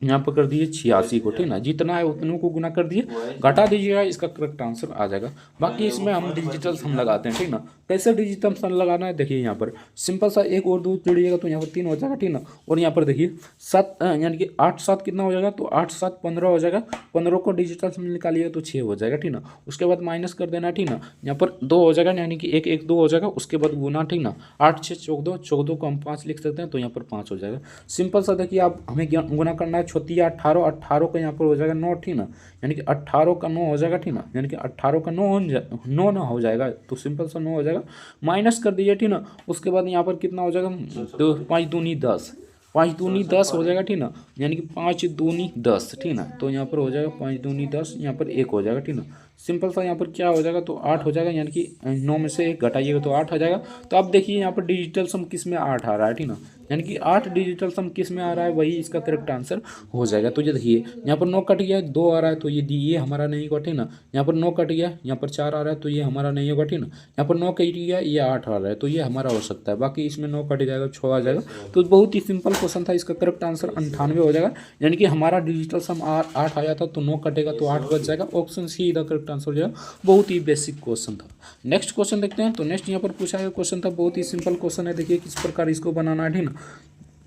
यहाँ पर कर दिए 86 को ठीक ना, जितना है उतनों को गुना कर दिए, घटा दीजिएगा, इसका करेक्ट आंसर आ जाएगा। बाकी इसमें हम डिजिटल सम लगाते हैं ठीक ना। कैसे डिजिटल सम लगाना है, देखिए यहाँ पर सिंपल सा 1 और 2 जोड़िएगा तो यहाँ पर 3 हो जाएगा ठीक ना। और यहाँ पर देखिए 7 यानी कि 8 7 कितना हो जाएगा, तो 8 7 15 हो जाएगा। 15 को डिजिटल सम निकालिएगा तो 6 हो जाएगा ठीक ना। उसके बाद माइनस कर देना ठीक ना, यहाँ पर 2 हो जाएगा, यानी कि 1 1 2 हो जाएगा, उसके बाद गुना ठीक ना। 8 6 14, 14 को हम 5 लिख सकते हैं, तो यहाँ पर 5 हो जाएगा। सिंपल सा देखिए आप हमें गुना करना है, छोटी 18 18 का यहाँ पर हो जाएगा 9 ठीक ना, यानी कि 18 का 9 हो जाएगा ठीक ना, यानी कि 18 का 9 ना हो जाएगा, तो सिंपल सा 9 हो जाएगा। माइनस कर दीजिए ठीक ना। उसके बाद यहाँ पर कितना हो जाएगा, तो 5 दूनी 10, 5 दूनी 10 हो जाएगा ठीक ना, यानी कि 5 दूनी 10 ठीक ना। तो यहाँ पर हो जाएगा 5 दूनी 10, यहाँ पर 1 हो जाएगा ठीक ना। सिंपल सा यहाँ पर क्या हो जाएगा, तो 8 हो जाएगा, यानी कि 9 में से 1 घटाइएगा तो 8 हो जाएगा। तो आप देखिए यहाँ पर डिजिटल सम किस में 8 आ रहा है ठीक ना, यानी कि 8 डिजिटल सम किस में आ रहा है, वही इसका करेक्ट आंसर हो जाएगा। तो ये देखिए यहाँ पर 9 कट गया, 2 आ रहा है, तो ये हमारा नहीं होगा ठीक ना। यहाँ पर 9 कट गया, यहाँ पर 4 आ रहा है, तो ये हमारा नहीं होगा ठीक ना। यहाँ पर 9 कट गया, ये 8 आ रहा है, तो ये हमारा हो सकता है। बाकी इसमें 9 कट जाएगा, 6 आ जाएगा। तो बहुत ही सिंपल क्वेश्चन था, इसका करेक्ट आंसर 98 हो जाएगा। यानी कि हमारा डिजिटल सम 8 आया था, तो 9 कटेगा तो 8 बच जाएगा। Option see the correct answer हो जाएगा। बहुत ही बेसिक क्वेश्चन था। नेक्स्ट क्वेश्चन देखते हैं। तो नेक्स्ट यहाँ पर पूछा गया क्वेश्चन था, बहुत ही सिंपल क्वेश्चन है। देखिए किस प्रकार इसको बनाना है ठीक ना।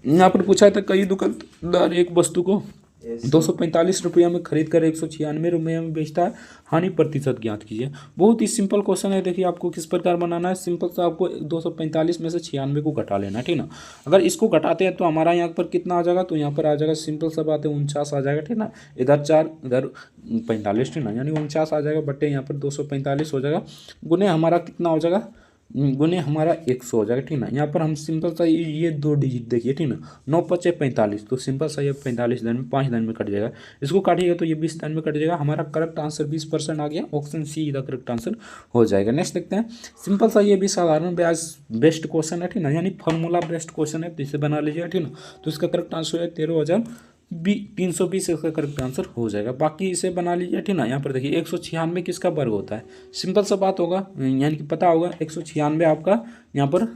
यहाँ पर पूछा था, कई दुकानदार एक वस्तु को 245 रुपया में खरीद कर 196 रुपये में बेचता है, हानि प्रतिशत ज्ञात कीजिए। बहुत ही सिंपल क्वेश्चन है। देखिए आपको किस प्रकार बनाना है, सिंपल सा आपको 245 में से 96 को घटा लेना है ठीक ना। अगर इसको घटाते हैं तो हमारा यहाँ पर कितना आ जाएगा, तो यहाँ पर आ जाएगा, सिंपल सा बात है, 49 आ जाएगा ठीक ना। इधर 4 इधर 45 ठीक ना, यानी 49 आ जाएगा, बटे यहाँ पर 245 हो जाएगा, गुने हमारा कितना हो जाएगा, गुने हमारा 100 हो जाएगा ठीक ना। यहाँ पर हम सिंपल सा ये 2 डिजिट देखिए ठीक ना, 9 5 45, तो सिंपल सा ये 45 दिन में 5 दिन में कट जाएगा। इसको काटिएगा तो ये 20 दिन में कट जाएगा। हमारा करेक्ट आंसर 20% आ गया। Option see the correct answer हो जाएगा। नेक्स्ट देखते हैं। सिंपल सा ये भी साधारण ब्याज बेस्ड क्वेश्चन है ठीक ना, यानी फॉर्मूला बेस्ड क्वेश्चन है, तो इसे बना लीजिएगा ठीक ना। तो इसका करेक्ट आंसर है 13,320, इसका करेक्ट आंसर हो जाएगा। बाकी इसे बना लीजिए ठीक ना। यहाँ पर देखिए 196 किसका वर्ग होता है, सिंपल सा बात होगा, यानी कि पता होगा 196 आपका यहाँ पर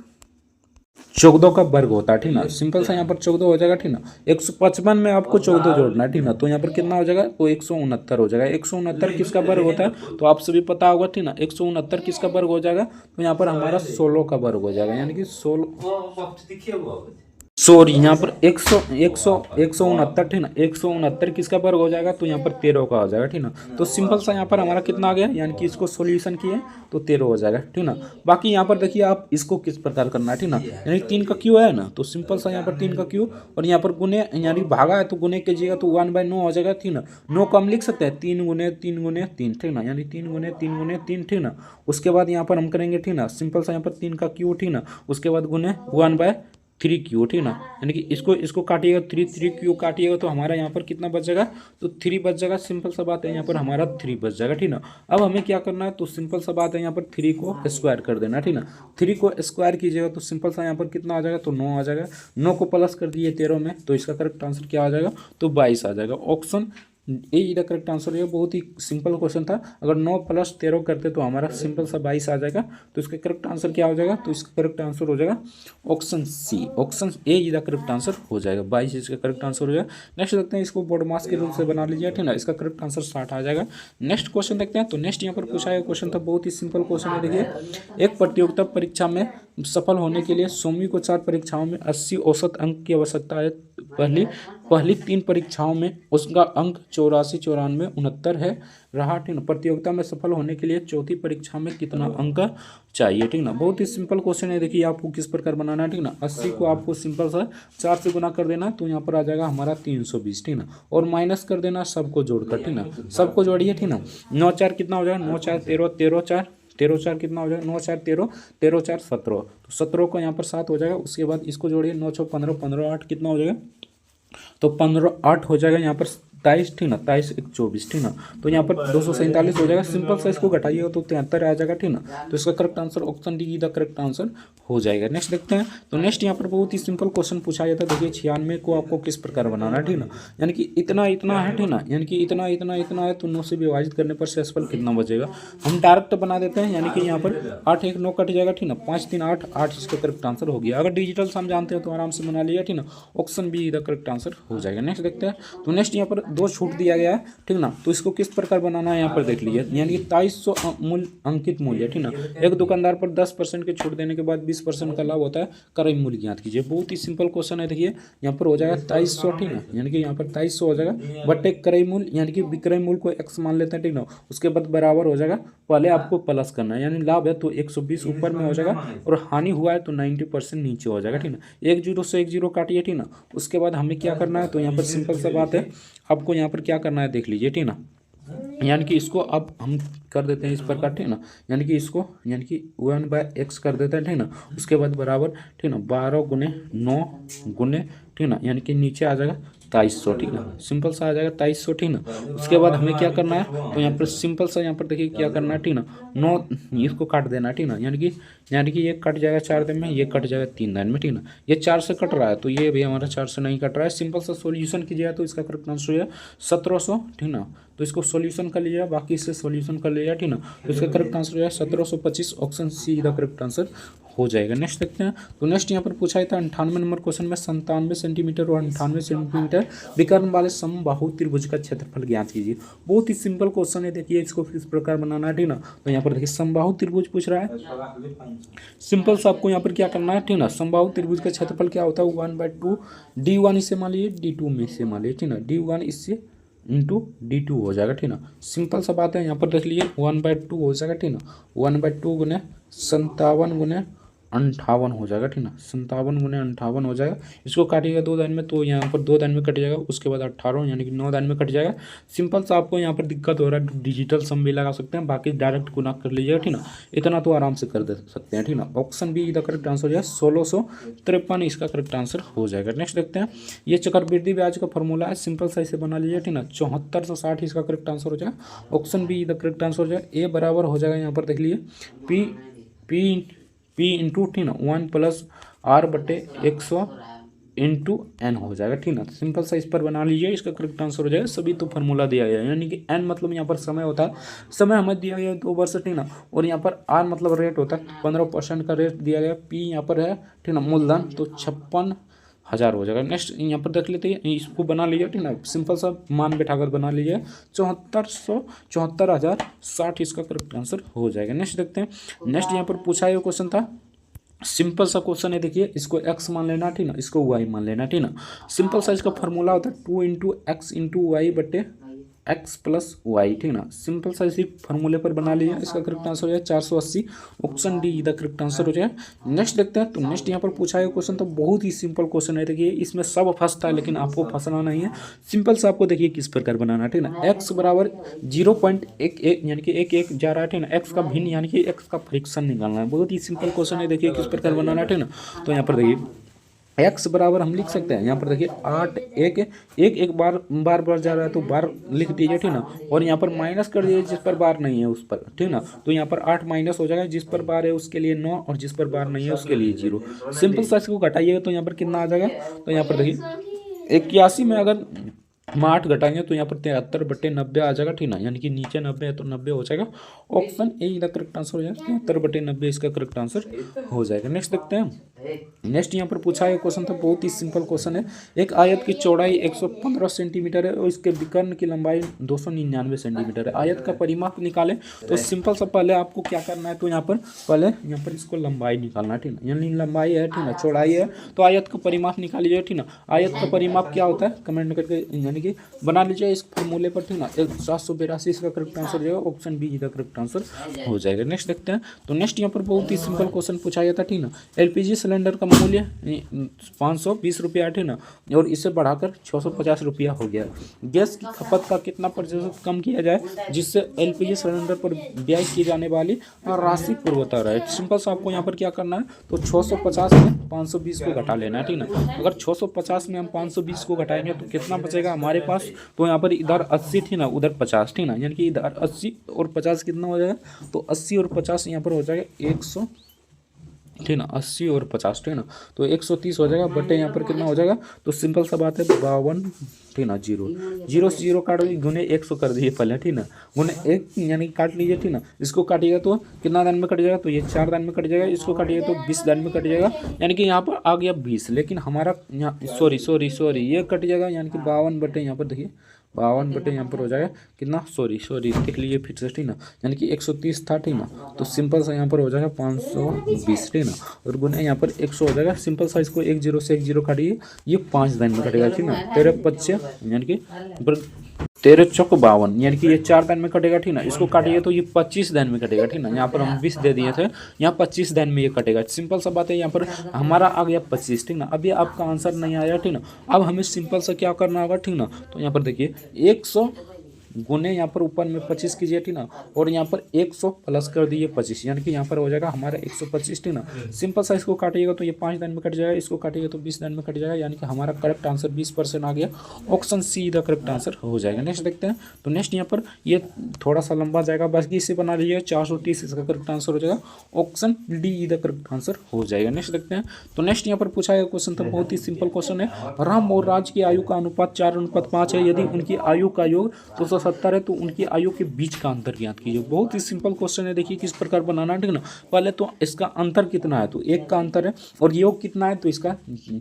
14 का वर्ग होता है ठीक ना। सिंपल सा यहाँ पर 14 हो जाएगा ठीक ना। 155 में आपको 14 जोड़ना है ठीक ना, तो यहाँ पर कितना हो जाएगा, तो 169 हो जाएगा। 169 किसका वर्ग होता है, तो आप सभी पता होगा ठीक ना। 169 किसका वर्ग हो जाएगा, तो यहाँ पर हमारा 16 का वर्ग हो जाएगा, यानी कि 16 सॉरी यहाँ पर 169 ठीक ना। 169 किसका वर्ग हो जाएगा, तो यहाँ पर 13 का हो जाएगा ठीक ना। तो सिंपल सा यहाँ पर हमारा कितना आ गया, यानी कि इसको सॉल्यूशन किए तो 13 हो जाएगा ठीक ना। बाकी यहाँ पर देखिए आप इसको किस प्रकार करना है ठीक ना, यानी 3 का क्यू है ना, तो सिंपल सा यहाँ पर 3 का क्यू और यहाँ पर गुने, यानी भागा है तो गुने कीजिएगा तो 1/9 हो जाएगा ठीक ना। 9 को हम लिख सकते हैं 3 गुने 3 गुने 3 ठीक ना, यानी 3 गुने 3 गुने 3 ठीक ना। उसके बाद यहाँ पर हम करेंगे ठीक ना, सिंपल सा यहाँ पर 3 का क्यू ठीक ना, उसके बाद गुने 1/3 क्यू ठीक ना, यानी कि इसको काटिएगा 3 क्यू काटिएगा तो हमारा यहाँ पर कितना बच जाएगा, तो 3 बच जाएगा। सिंपल सा बात है, यहाँ पर हमारा 3 बच जाएगा ठीक ना। अब हमें क्या करना है, तो सिंपल सा बात है, यहाँ पर 3 को स्क्वायर कर देना ठीक ना। 3 को स्क्वायर कीजिएगा तो सिंपल सा यहाँ पर कितना आ जाएगा, तो 9 आ जाएगा। 9 को प्लस कर दिए 13 में, तो इसका करेक्ट आंसर क्या आ जाएगा, तो 22 आ जाएगा। ऑप्शन ए इधर करेक्ट आंसर हो जाएगा। बहुत ही सिंपल क्वेश्चन था। अगर 9 + 13 करते तो हमारा सिंपल सा 22 आ जाएगा। तो इसका करेक्ट आंसर क्या हो जाएगा? तो इसका करेक्ट आंसर हो जाएगा ऑप्शन सी, ऑप्शन ए इधर करेक्ट आंसर हो जाएगा। 22 इसका करेक्ट आंसर हो जाएगा। नेक्स्ट देखते हैं, इसको बोर्ड मास के रूप से बना लीजिए, ठीक ना। इसका करेक्ट आंसर 60 आ जाएगा। नेक्स्ट क्वेश्चन देखते हैं। तो नेक्स्ट यहाँ पर पूछा गया क्वेश्चन था, बहुत ही सिंपल क्वेश्चन है। देखिए, एक प्रतियोगिता परीक्षा में सफल होने के लिए स्वामी को 4 परीक्षाओं में 80 औसत अंक की आवश्यकता है। पहली 3 परीक्षाओं में उसका अंक 84, 94, 69 है रहा, ठीक ना। प्रतियोगिता में सफल होने के लिए चौथी परीक्षा में कितना अंक चाहिए, ठीक ना। बहुत ही सिंपल क्वेश्चन है। देखिए, आपको किस प्रकार बनाना है, ठीक ना। 80 को आपको सिंपल सा 4 से गुना कर देना, तो यहाँ पर आ जाएगा हमारा 320, ठीक ना। और माइनस कर देना सबको जोड़कर, ठीक ना। सबको जोड़िए, ठीक ना। 9 4 कितना हो जाएगा? 9 4 13, 13 4 13 4 कितना हो जाएगा? 9 4 13, 13 4 17। तो 17 को यहाँ पर 7 हो जाएगा। उसके बाद इसको जोड़िए, 9 6 15, 15 8 कितना हो जाएगा? तो 15 8 हो जाएगा यहाँ पर 23, ठीक ना। 23 1 24, ठीक ना। तो यहाँ पर 247 हो जाएगा। सिंपल सा इसको घटाइएगा तो 73 आ जाएगा, ठीक ना। तो इसका correct answer option D the correct answer हो जाएगा। नेक्स्ट देखते हैं। तो नेक्स्ट यहाँ पर बहुत ही सिंपल क्वेश्चन पूछा जाता है। देखिए, 96 को आपको किस प्रकार बनाना है, ठीक ना। यानी कि इतना इतना है, ठीक ना। यानी कि इतना इतना इतना है, तो 9 से विभाजित करने पर शेषफल कितना बचेगा? हम डायरेक्ट बना देते हैं। यानी कि यहाँ पर 8 1 9 कट जाएगा, ठीक ना। 5 3 8 8 इसका करेक्ट आंसर हो गया। अगर डिजिटल सम जानते हैं तो आराम से बना लिया, ठीक ना। Option B the correct answer हो जाएगा। नेक्स्ट देखते हैं। तो नेक्स्ट यहाँ पर 2 छूट दिया गया है, ठीक ना। तो इसको किस प्रकार बनाना है यहाँ पर देख लीजिए। यानी कि 2300 मूल्य अंकित मूल्य, ठीक ना। एक दुकानदार पर 10% की छूट देने के बाद 20% का लाभ होता है, क्रय मूल्य ज्ञात कीजिए। बहुत ही सिंपल क्वेश्चन है। देखिए, यहाँ पर हो जाएगा 2300, ठीक ना। यानी कि यहाँ पर 2300 हो जाएगा बट एक क्रय मूल्य, यानी कि विक्रय मूल्य को x मान लेते हैं, ठीक ना। उसके बाद बराबर हो जाएगा, पहले आपको प्लस करना है। यानी लाभ है तो 120 ऊपर में हो जाएगा, और हानि हुआ है तो 90% नीचे हो जाएगा, ठीक ना। 1 0 से 1 0 काटिए, ठीक ना। उसके बाद हमें क्या करना है? तो यहाँ पर सिंपल सा बात है, आपको यहाँ पर क्या करना है देख लीजिए, ठीक ना। यानी कि इसको अब हम कर देते हैं इस प्रकार, ठीक ना। यानी कि इसको यानी कि 1/x कर देते हैं, ठीक ना। उसके बाद बराबर, ठीक ना, 12 गुने 9 गुने, ठीक ना। यानी कि नीचे आ जाएगा 2300, ठीक ना। सिंपल सा आ जाएगा 2300, ठीक ना। उसके बाद हमें क्या करना है? तो यहाँ पर सिंपल सा यहाँ पर देखिए क्या करना है, ठीक ना। 9 इसको काट देना है, ठीक ना। यानी कि ये कट जाएगा 4 दिन में, ये कट जाएगा 3 दिन में, ठीक ना। ये 4 से कट रहा है तो ये भी हमारा 4 से नहीं कट रहा है। सिंपल सा सोल्यूशन कीजिएगा तो इसका करेक्ट आंसर हो जाएगा 1700, ठीक ना। तो इसको सॉल्यूशन कर लीजिएगा, बाकी इससे सॉल्यूशन कर लीजिएगा, ठीक ना। तो इसका करेक्ट आंसर हो जाएगा 1725, option see the correct answer हो जाएगा। नेक्स्ट देखते हैं। तो नेक्स्ट यहाँ पर पूछा था 98 नंबर क्वेश्चन में 97 सेंटीमीटर और 98 सेंटीमीटर विकर्ण वाले समबाहु त्रिभुज का क्षेत्रफल ज्ञात कीजिए। बहुत ही सिंपल क्वेश्चन है। देखिए, इसको किस प्रकार बनाना है, ठीक ना। तो यहाँ पर देखिए समबाहु त्रिभुज पूछ रहा है। सिंपल सा आपको यहाँ पर क्या करना है, ठीक ना। समबाहु त्रिभुज का क्षेत्रफल क्या होता है? 1/2 D1 इससे मान लीजिए, D2 में इससे मान लीजिए, ठीक ना। D1 इससे इंटू D2 हो जाएगा, ठीक ना। सिंपल सा बात है। यहाँ पर देख लीजिए 1/2 हो जाएगा, ठीक ना। 1/2 गुने 57 गुने 58 हो जाएगा, ठीक ना। 57 गुने 58 हो जाएगा। इसको काटिएगा 2 दान में, तो यहाँ पर 2 दान में कट जाएगा। उसके बाद 18 यानी कि 9 दान में कट जाएगा। सिंपल सा आपको यहाँ पर दिक्कत हो रहा है, डिजिटल सम भी लगा सकते हैं, बाकी डायरेक्ट गुना कर लीजिएगा, ठीक ना। इतना तो आराम से कर दे सकते हैं, ठीक ना। Option B the correct answer हो जाएगा 1653 इसका करेक्ट आंसर हो जाएगा। नेक्स्ट देखते हैं। ये चक्रवृद्धि ब्याज का फॉर्मूला है, सिंपल सा इसे बना लीजिए, ठीक ना। 74 से 60 इसका करेक्ट आंसर हो जाएगा। Option B the correct answer हो जाएगा। ए बराबर हो जाएगा, यहाँ पर देख लीजिए P इंटू, ठीक ना, 1+R/100 इंटू n हो जाएगा, ठीक ना। सिंपल सा इस पर बना लीजिए, इसका करेक्ट आंसर हो जाएगा। सभी तो फार्मूला दिया गया है, यानी कि n मतलब यहाँ पर समय होता है, समय हमें दिया गया है 2 वर्ष, ठीक ना। और यहाँ पर r मतलब रेट होता है, 15% का रेट दिया गया। p यहाँ पर है, ठीक ना, मूलधन, तो 56,000 हो जाएगा। नेक्स्ट यहाँ पर देख लेते हैं, इसको बना लीजिए, ठीक ना। सिंपल सा मान बैठाकर बना लीजिए, 74,60 इसका करेक्ट आंसर हो जाएगा। नेक्स्ट देखते हैं। नेक्स्ट यहाँ पर पूछा हुआ क्वेश्चन था, सिंपल सा क्वेश्चन है। देखिए, इसको x मान लेना, ठीक ना। इसको y मान लेना, ठीक ना। सिंपल सा इसका फॉर्मूला होता है 2 × x × y बटे x + y, ठीक ना। सिंपल सा इसी फॉर्मूले पर बना लिया। इसका करेक्ट आंसर हो जाए 480, option D the correct answer हो जाए। नेक्स्ट देखते हैं। तो नेक्स्ट यहाँ पर पूछा है क्वेश्चन, तो बहुत ही सिंपल क्वेश्चन है। देखिए, इसमें सब फंसता है, लेकिन आपको फंसना नहीं है। सिंपल सा आपको देखिए किस प्रकार बनाना है, ठीक ना। x बराबर 0.11 यानी कि 1 जा रहा है, ठीक ना। x का भिन्न यानी कि x का फ्रैक्शन निकालना है। बहुत ही सिंपल क्वेश्चन है। देखिए किस प्रकार बनाना है, ठीक ना। तो यहाँ पर देखिए x बराबर हम लिख सकते हैं, यहाँ पर देखिए 8 1 बार जा रहा है तो बार लिख दीजिए, ठीक ना। और यहाँ पर माइनस कर दीजिए जिस पर बार नहीं है उस पर, ठीक ना। तो यहाँ पर 8 माइनस हो जाएगा, जिस पर बार है उसके लिए 9 और जिस पर बार नहीं है उसके लिए 0। सिंपल सा इसको घटाइएगा तो यहाँ पर कितना आ जाएगा? तो यहाँ पर देखिए 81 में अगर हम 8 घटाएंगे तो यहाँ पर 73/90 आ जाएगा, ठीक ना, यानी कि नीचे 90 है तो 90 हो जाएगा। ऑप्शन ए इसका करेक्ट आंसर हो जाएगा, 73/90 इसका करेक्ट आंसर हो जाएगा। नेक्स्ट देखते हैं। नेक्स्ट यहाँ पर पूछा गया क्वेश्चन था, बहुत ही सिंपल क्वेश्चन है। एक आयत की चौड़ाई 115 सेंटीमीटर है और इसके विकर्ण की लंबाई 299 सेंटीमीटर है। आयत का परिमाप निकाले तो सिंपल सा पहले आपको क्या करना है, तो यहाँ पर इसको लंबाई निकालना है, ठीक ना, यानी लंबाई है, ठीक ना, चौड़ाई है, तो आयत का परिमाप निकाल लीजिए, ठीक ना। आयत का परिमाप क्या होता है कमेंट करके यानी कि बना लीजिए इस फॉर्मूले पर, ठीक ना। 782 इसका करेक्ट आंसर हो जाएगा, ऑप्शन बी इसका करेक्ट आंसर हो जाएगा। नेक्स्ट देखते हैं। तो नेक्स्ट यहाँ पर बहुत ही सिंपल क्वेश्चन पूछा गया था, ठीक ना। एलपीजी सिलेंडर का मूल्य 520 रुपया, ठीक ना, और इसे बढ़ाकर 650 रुपया हो गया। गैस की खपत का कितना प्रतिशत कम किया जाए जिससे एलपीजी सिलेंडर पर व्यय की जाने वाली राशि पूर्वता रहे। सिंपल सा आपको यहाँ पर क्या करना है, तो 650 में 520 को घटा लेना है, ठीक ना। अगर 650 में हम 520 को घटाएंगे तो कितना बचेगा हमारे पास, तो यहाँ पर इधर 80 थी ना, उधर 50, ठीक ना, यानी कि इधर 80 और 50 कितना हो जाएगा, तो 80 और 50 यहाँ पर हो जाएगा 100, ठीक ना, 80 और 50, ठीक ना, तो 130 हो जाएगा, बटे यहाँ पर कितना हो जाएगा, तो सिंपल सा बात है 52, ठीक ना, 0 से 0 काट दीजिए, गुने 100 कर दीजिए पहले, ठीक ना, गुने 1 यानी काट लीजिए, ठीक ना। इसको काटिएगा तो कितना दान में कट जाएगा, तो ये 4 दान में कट जाएगा, इसको काटिएगा तो 20 दान में कट जाएगा, यानी कि यहाँ पर आ गया 20, लेकिन हमारा यहाँ सॉरी ये कट जाएगा, यानी कि 52 बटे यहाँ पर देखिए 52 बटे यहाँ पर हो जाएगा कितना, सॉरी देख लीजिए फिर से, ठीक ना, यानी कि 130 था, ठीक ना, तो सिंपल सा यहाँ पर हो जाएगा 520, ठीक ना, और गुने यहाँ पर 100 हो जाएगा। सिंपल सा इसको 10 से 10 काटिए, ये 5 दान में कटेगा, ठीक ना, 13 25 यानी कि 13 चौक 52, यानी कि ये 4 दान में कटेगा, ठीक ना। इसको काटिए तो ये 25 दान में कटेगा, ठीक ना, यहाँ पर हम 20 दे दिए थे, यहाँ 25 दान में ये कटेगा। सिंपल सा बात है, यहाँ पर हमारा आ गया 25, ठीक ना। अभी आपका आंसर नहीं आया, ठीक ना। अब हमें सिंपल सा क्या करना होगा, ठीक ना, तो यहाँ पर देखिए 100 गुने यहाँ पर ऊपर में 25 कीजिए, ठीक ना, और यहाँ पर 100 प्लस कर दीजिए 25, यानी कि यहाँ पर हो जाएगा हमारा 125, ठीक ना। सिंपल सा इसको काटिएगा तो ये 5 दान में कट जाएगा, इसको काटिएगा तो 20 दान में कट जाएगा, यानी कि हमारा करेक्ट आंसर 20% आ गया, option see the correct answer हो जाएगा। नेक्स्ट देखते हैं। तो नेक्स्ट यहाँ पर ये थोड़ा सा लंबा जाएगा, बाकी इसे बना लीजिए 430 इसका करेक्ट आंसर हो जाएगा, option D the correct answer हो जाएगा। नेक्स्ट देखते हैं। तो नेक्स्ट यहाँ पर पूछा गया क्वेश्चन था, बहुत ही सिंपल क्वेश्चन है। राम और राज की आयु का अनुपात 4:5 है, यदि उनकी आयु का योग 270 है तो उनकी आयु के बीच का अंतर ज्ञात कीजिए। बहुत ही सिंपल क्वेश्चन है, देखिए किस प्रकार बनाना है, ठीक ना। पहले तो इसका अंतर कितना है, तो 1 का अंतर है, और योग कितना है, तो इसका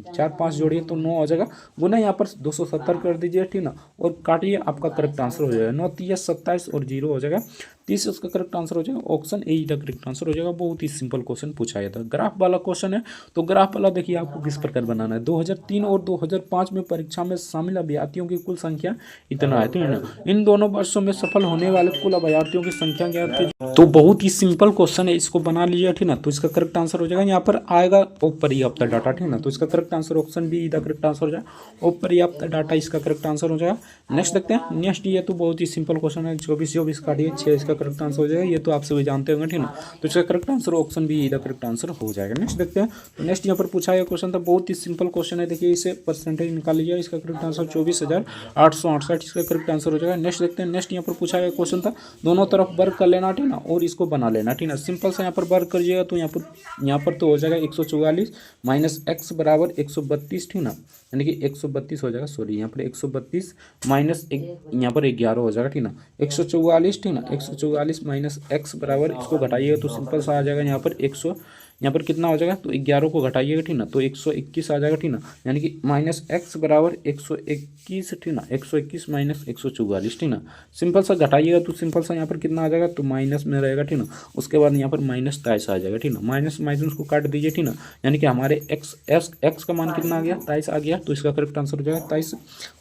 4 5 जोड़िए तो 9 हो जाएगा, गुना यहाँ पर 270 कर दीजिए, ठीक ना, और काटिए, आपका करेक्ट आंसर हो जाएगा 9 3 27 और 0 हो जाएगा 30, उसका करेक्ट आंसर हो जाएगा, option A the correct answer हो जाएगा। बहुत ही सिंपल क्वेश्चन पूछा गया था। ग्राफ वाला क्वेश्चन है, तो ग्राफ वाला देखिए आपको किस प्रकार बनाना है। 2003 और 2005 में परीक्षा में शामिल अभ्यर्थियों की कुल संख्या इतना है, ठीक है ना। इन दोनों वर्षों में सफल होने वाले कुल अभ्यर्थियों की संख्या क्या है, तो बहुत ही सिंपल क्वेश्चन है, इसको बना लीजिए, ठीक ना। तो इसका करेक्ट आंसर हो जाएगा, यहाँ पर आएगा अपर्याप्त डाटा, ठीक ना, तो इसका correct answer option B the correct answer हो जाएगा, अपर्याप्त डाटा इसका करेक्ट आंसर हो जाएगा। नेक्स्ट देखते हैं। नेक्स्ट ये तो बहुत ही सिंपल क्वेश्चन है, 24 काटिए 6 इसका करेक्ट आंसर हो जाएगा, ये तो आप सभी जानते होंगे, ठीक ना। तो इसका correct answer option B the correct answer हो जाएगा। नेक्स्ट देखते हैं। तो नेक्स्ट यहाँ पर पूछा गया क्वेश्चन था, बहुत ही सिंपल क्वेश्चन है, देखिए इसे परसेंटेज निकाल लीजिए, इसका करेक्ट आंसर 24,868 इसका करेक्ट आंसर हो जाएगा। नेक्स्ट देखते हैं। नेक्स्ट यहाँ पर पूछा गया क्वेश्चन था, दोनों तरफ वर्ग कर लेना, ठीक ना, और इसको बना लेना, ठीक ना। सिंपल सा यहाँ पर वर्ग करिएगा तो यहाँ पर तो हो जाएगा 144 माइनस एक्स बराबर 132, ठीक ना, यानी कि 132 हो जाएगा, सॉरी यहाँ पर 132 माइनस यहाँ पर 11 हो जाएगा, ठीक ना, 144, ठीक ना, 144 माइनस एक्स बराबर, इसको घटाइएगा तो सिंपल सा आ जाएगा यहाँ पर 100, यहाँ पर कितना हो जाएगा, तो 11 को घटाइएगा, ठीक ना, तो 121 आ जाएगा, ठीक ना, यानी कि माइनस एक्स बराबर 121, ठीक ना, 121 माइनस 144, ठीक ना। सिंपल सा घटाइएगा तो सिंपल सा यहाँ पर कितना आ जाएगा, तो माइनस में रहेगा, ठीक ना, उसके बाद यहाँ पर माइनस 23 आ जाएगा, ठीक ना, माइनस माइनस को काट दीजिए, ठीक ना, यानी कि हमारे एक्स का मान कितना आ गया, 23 आ गया, तो इसका करेक्ट आंसर हो जाएगा 23,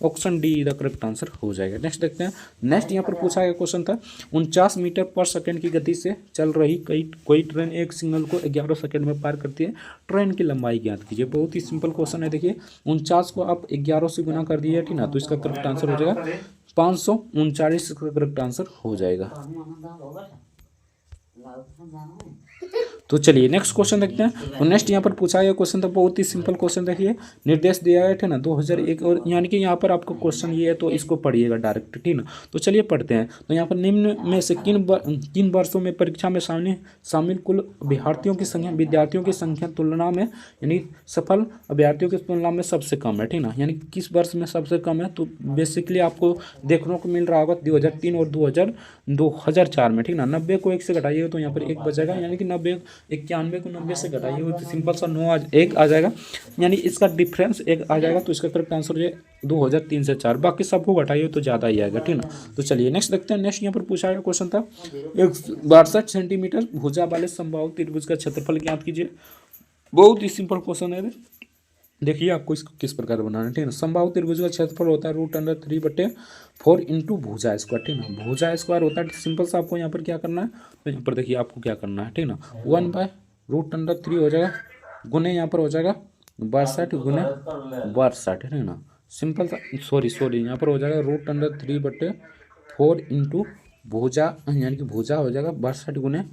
option D the correct answer हो जाएगा। नेक्स्ट देखते हैं। नेक्स्ट यहाँ पर पूछा गया क्वेश्चन था, 49 मीटर पर सेकेंड की गति से चल रही कोई ट्रेन एक सिग्नल को 11 सेकंड में पार करती है, ट्रेन की लंबाई ज्ञात कीजिए। बहुत ही सिंपल क्वेश्चन है, देखिए 49 को आप 11 से गुना कर दिए, ठीक ना, तो इसका करेक्ट आंसर हो जाएगा 539 का करेक्ट आंसर हो जाएगा। तो चलिए नेक्स्ट क्वेश्चन देखते हैं। तो नेक्स्ट यहाँ पर पूछा गया क्वेश्चन तो बहुत ही सिंपल क्वेश्चन देखिए, निर्देश दिया गया था ना 2001 और यानी कि यहाँ पर आपको क्वेश्चन ये है तो इसको पढ़िएगा डायरेक्ट, ठीक ना। तो चलिए पढ़ते हैं। तो यहाँ पर निम्न में से किन वर्षों में परीक्षा में शामिल कुल विद्यार्थियों की संख्या तुलना में यानी सफल अभ्यर्थियों की तुलना में सबसे कम है, ठीक ना। यानी किस वर्ष में सबसे कम है, तो बेसिकली आपको देखने को मिल रहा होगा 2003 और 2004 में, ठीक ना। 90 को 1 से घटाइएगा तो यहाँ पर 1 बचेगा, यानी कि 91 को 90 से घटाइए तो सिंपल सा 1 आ जाएगा, यानी इसका डिफरेंस 1 आ जाएगा। तो इसका करेक्ट आंसर है 2003 से 4, बाकी सबको घटाइए तो ज़्यादा ही आएगा, ठीक ना। तो चलिए नेक्स्ट देखते हैं। नेक्स्ट यहाँ पर पूछा गया क्वेश्चन था 62 सेंटीमीटर भुजा वाले समबाहु त्रिभुज का क्षेत्रफल ज्ञात कीजिए। बहुत ही सिंपल क्वेश्चन है, देखिए आपको इसको किस प्रकार बनाना है, ठीक है। समबाहु त्रिभुज का क्षेत्रफल होता है √3/4 इंटू भुजा स्क्वायर, ठीक ना। भुजा स्क्वायर होता है, सिंपल सा आपको यहाँ पर क्या करना है, तो यहाँ पर देखिए आपको क्या करना है, ठीक ना। 1/√3 हो जाएगा, गुने यहाँ पर हो जाएगा 62 गुने 62, ठीक ना। सिंपल सा सॉरी यहाँ पर हो जाएगा √3/4 इंटू भुजा, यानी कि भुजा हो जाएगा 62 गुने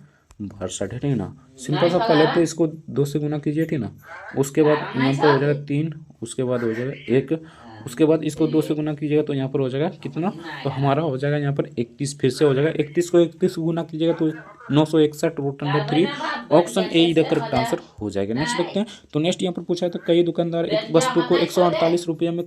62, ठीक ना। सिंपल सा पहले तो इसको 2 से गुना कीजिए, ठीक ना। उसके बाद यहाँ पर हो जाएगा 3, उसके बाद हो जाएगा 1, उसके बाद इसको 2 से गुना कीजिएगा तो यहाँ पर हो जाएगा कितना, तो हमारा हो जाएगा यहाँ पर 31, फिर से हो जाएगा 31 को 31 गुना कीजिएगा तो 961 √3। ऑप्शन ए इधर करेक्ट आंसर हो जाएगा। नेक्स्ट देखते हैं। तो नेक्स्ट यहाँ पर पूछा है तो कई दुकानदार एक वस्तु को 148 रुपये में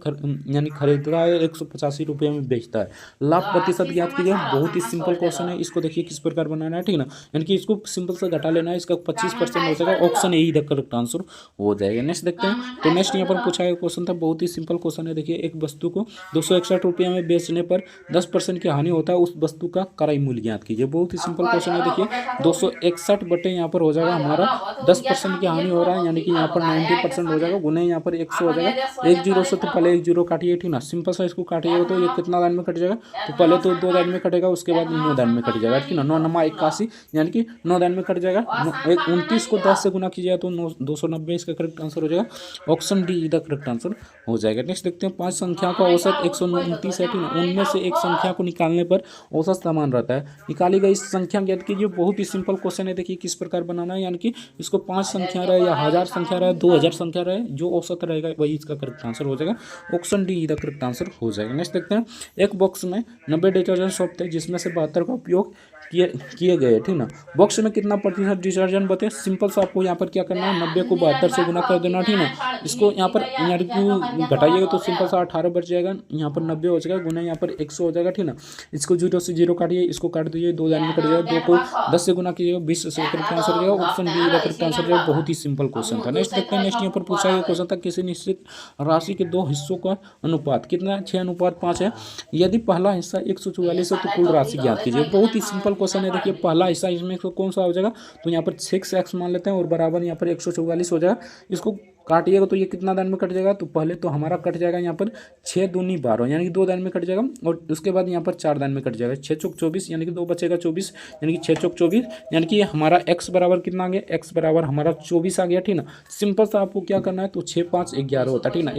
यानी खरीद रहा है, 185 रुपये में बेचता है, लाभ प्रतिशत ज्ञात कीजिए। बहुत ही सिंपल क्वेश्चन है, इसको देखिए किस प्रकार बनाना है, ठीक ना। यानी कि इसको सिंपल से घटा लेना है, इसका 25% हो जाएगा। ऑप्शन ए इधर करेक्ट आंसर हो जाएगा। नेक्स्ट देखते हैं। तो नेक्स्ट यहाँ पर पूछा गया क्वेश्चन था, बहुत ही सिंपल क्वेश्चन है, देखिए एक वस्तु को 261 रुपये में बेचने पर 10% की हानि होता है, उस वस्तु का क्रय मूल्य ज्ञात कीजिए। बहुत ही सिंपल क्वेश्चन है, देखिए 261 बटे यहाँ पर हो जाएगा हमारा 10% की हानि हो रहा है, यानी कि यहाँ पर 90% हो जाएगा, गुने यहाँ पर 100 हो जाएगा। 1 0 से तो पहले 1 0 काटिए, ठीक ना। सिंपल सा इसको काटिएगा तो ये कितना दान में कट जाएगा, तो पहले तो 2 दान में कटेगा, उसके बाद 9 दान में कट जाएगा, ठीक ना। 9 9 81, यानी कि 9 दान में कट जाएगा। 29 को 10 से गुना कीजिएगा तो 290, इसका करेक्ट आंसर हो जाएगा। ऑप्शन डी इधर करेक्ट आंसर हो जाएगा। नेक्स्ट देखते हैं। 5 संख्याओं का औसत 129 है, ठीक ना। उनमें से एक संख्या को निकालने पर औसत समान रहता है, निकाली गई संख्या ज्ञात कीजिए। बहुत ही सिंपल क्वेश्चन है, देखिए किस प्रकार बनाना है, यानी कि इसको 5 संख्या रहे या 1000 संख्या रहे, 2000 संख्या रहे, जो औसत रहेगा वही इसका करेक्ट आंसर हो जाएगा। ऑप्शन डी इधर करेक्ट आंसर हो जाएगा। नेक्स्ट देखते हैं। एक बॉक्स में 90 डिटर्जेंट सोप थे, जिसमें से 72 का उपयोग किए गए, ठीक ना। बॉक्स में कितना प्रतिशत डिटर्जेंट बचे, सिंपल सा आपको यहाँ पर क्या करना है, 90 को 72 से गुना कर देना, ठीक ना। इसको यहाँ पर घटाइएगा तो सिंपल सा 18 बच जाएगा, यहाँ पर 90 हो जाएगा, गुना यहाँ पर 100 हो जाएगा, ठीक ना। इसको 0 से 0 काटिए, इसको काट दीजिए, 2 दान में कट जाएगा, 2 को 10 से गुना कीजिएगा, 20 से करेक्ट आंसर हो जाएगा। ऑप्शन बी का करेक्ट आंसर है। बहुत ही सिंपल क्वेश्चन था। नेक्स्ट देखते हैं। नेक्स्ट यहाँ पर पूछा गया क्वेश्चन था, किसी निश्चित राशि के 2 हिस्सों का अनुपात कितना, 6:5 है। यदि पहला हिस्सा 144 है तो कुल राशि ज्ञात कीजिए। बहुत ही सिंपल क्वेश्चन है, देखिए पहला हिस्सा इसमें कौन सा हो जाएगा, तो यहाँ पर 6x मान लेते हैं और बराबर यहाँ पर 144 हो जाएगा। इसको काटिएगा तो ये कितना दान में कट जाएगा, तो पहले तो हमारा कट जाएगा यहाँ पर 6 दूनी 12, यानी कि 2 दान में कट जाएगा, और उसके बाद यहाँ पर 4 दान में कट जाएगा। 6 चौक 24, यानी कि 2 बचेगा 24, यानी कि 6 चौक 24, यानी कि हमारा x बराबर कितना आ गया, x बराबर हमारा 24 आ गया, ठीक ना। सिंपल सा आपको क्या करना है, तो 6 5 11 होता है, ठीक ना।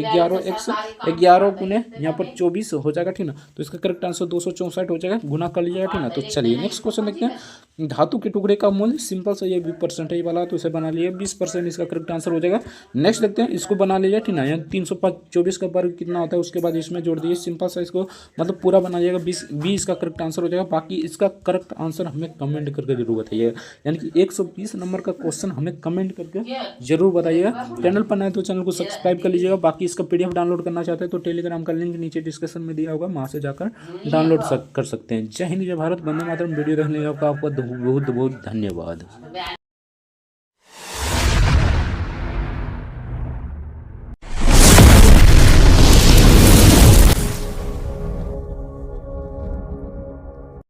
11 गुने यहाँ पर 24 हो जाएगा, ठीक ना। तो इसका करेक्ट आंसर 264 हो जाएगा, गुना कर लीजिएगा, ठीक ना। तो चलिए नेक्स्ट क्वेश्चन देखते हैं। धातु के टुकड़े का मूल्य सिंपल सा ये 20% वाला, तो इसे बना लिए 20%, इसका करेक्ट आंसर हो जाएगा। नेक्स्ट देखते हैं। इसको बना लीजिए, ठीक ना। यहाँ 324 का वर्ग कितना होता है, उसके बाद इसमें जोड़ दीजिए। सिंपल सा इसको मतलब पूरा बना लीजिएगा, 20 का करेक्ट आंसर हो जाएगा। बाकी इसका करेक्ट आंसर हमें कमेंट करके जरूर बताइएगा, यानी कि 120 नंबर का क्वेश्चन हमें कमेंट करके जरूर बताइएगा। चैनल पर नए तो चैनल को सब्सक्राइब कर लीजिएगा। बाकी इसका PDF डाउनलोड करना चाहते हैं तो टेलीग्राम का लिंक नीचे डिस्क्रिप्शन में दिया होगा, वहाँ से जाकर डाउनलोड कर सकते हैं। जय हिंद, जय भारत, वंदे मातरम। वीडियो देखने का आपका बहुत बहुत धन्यवाद।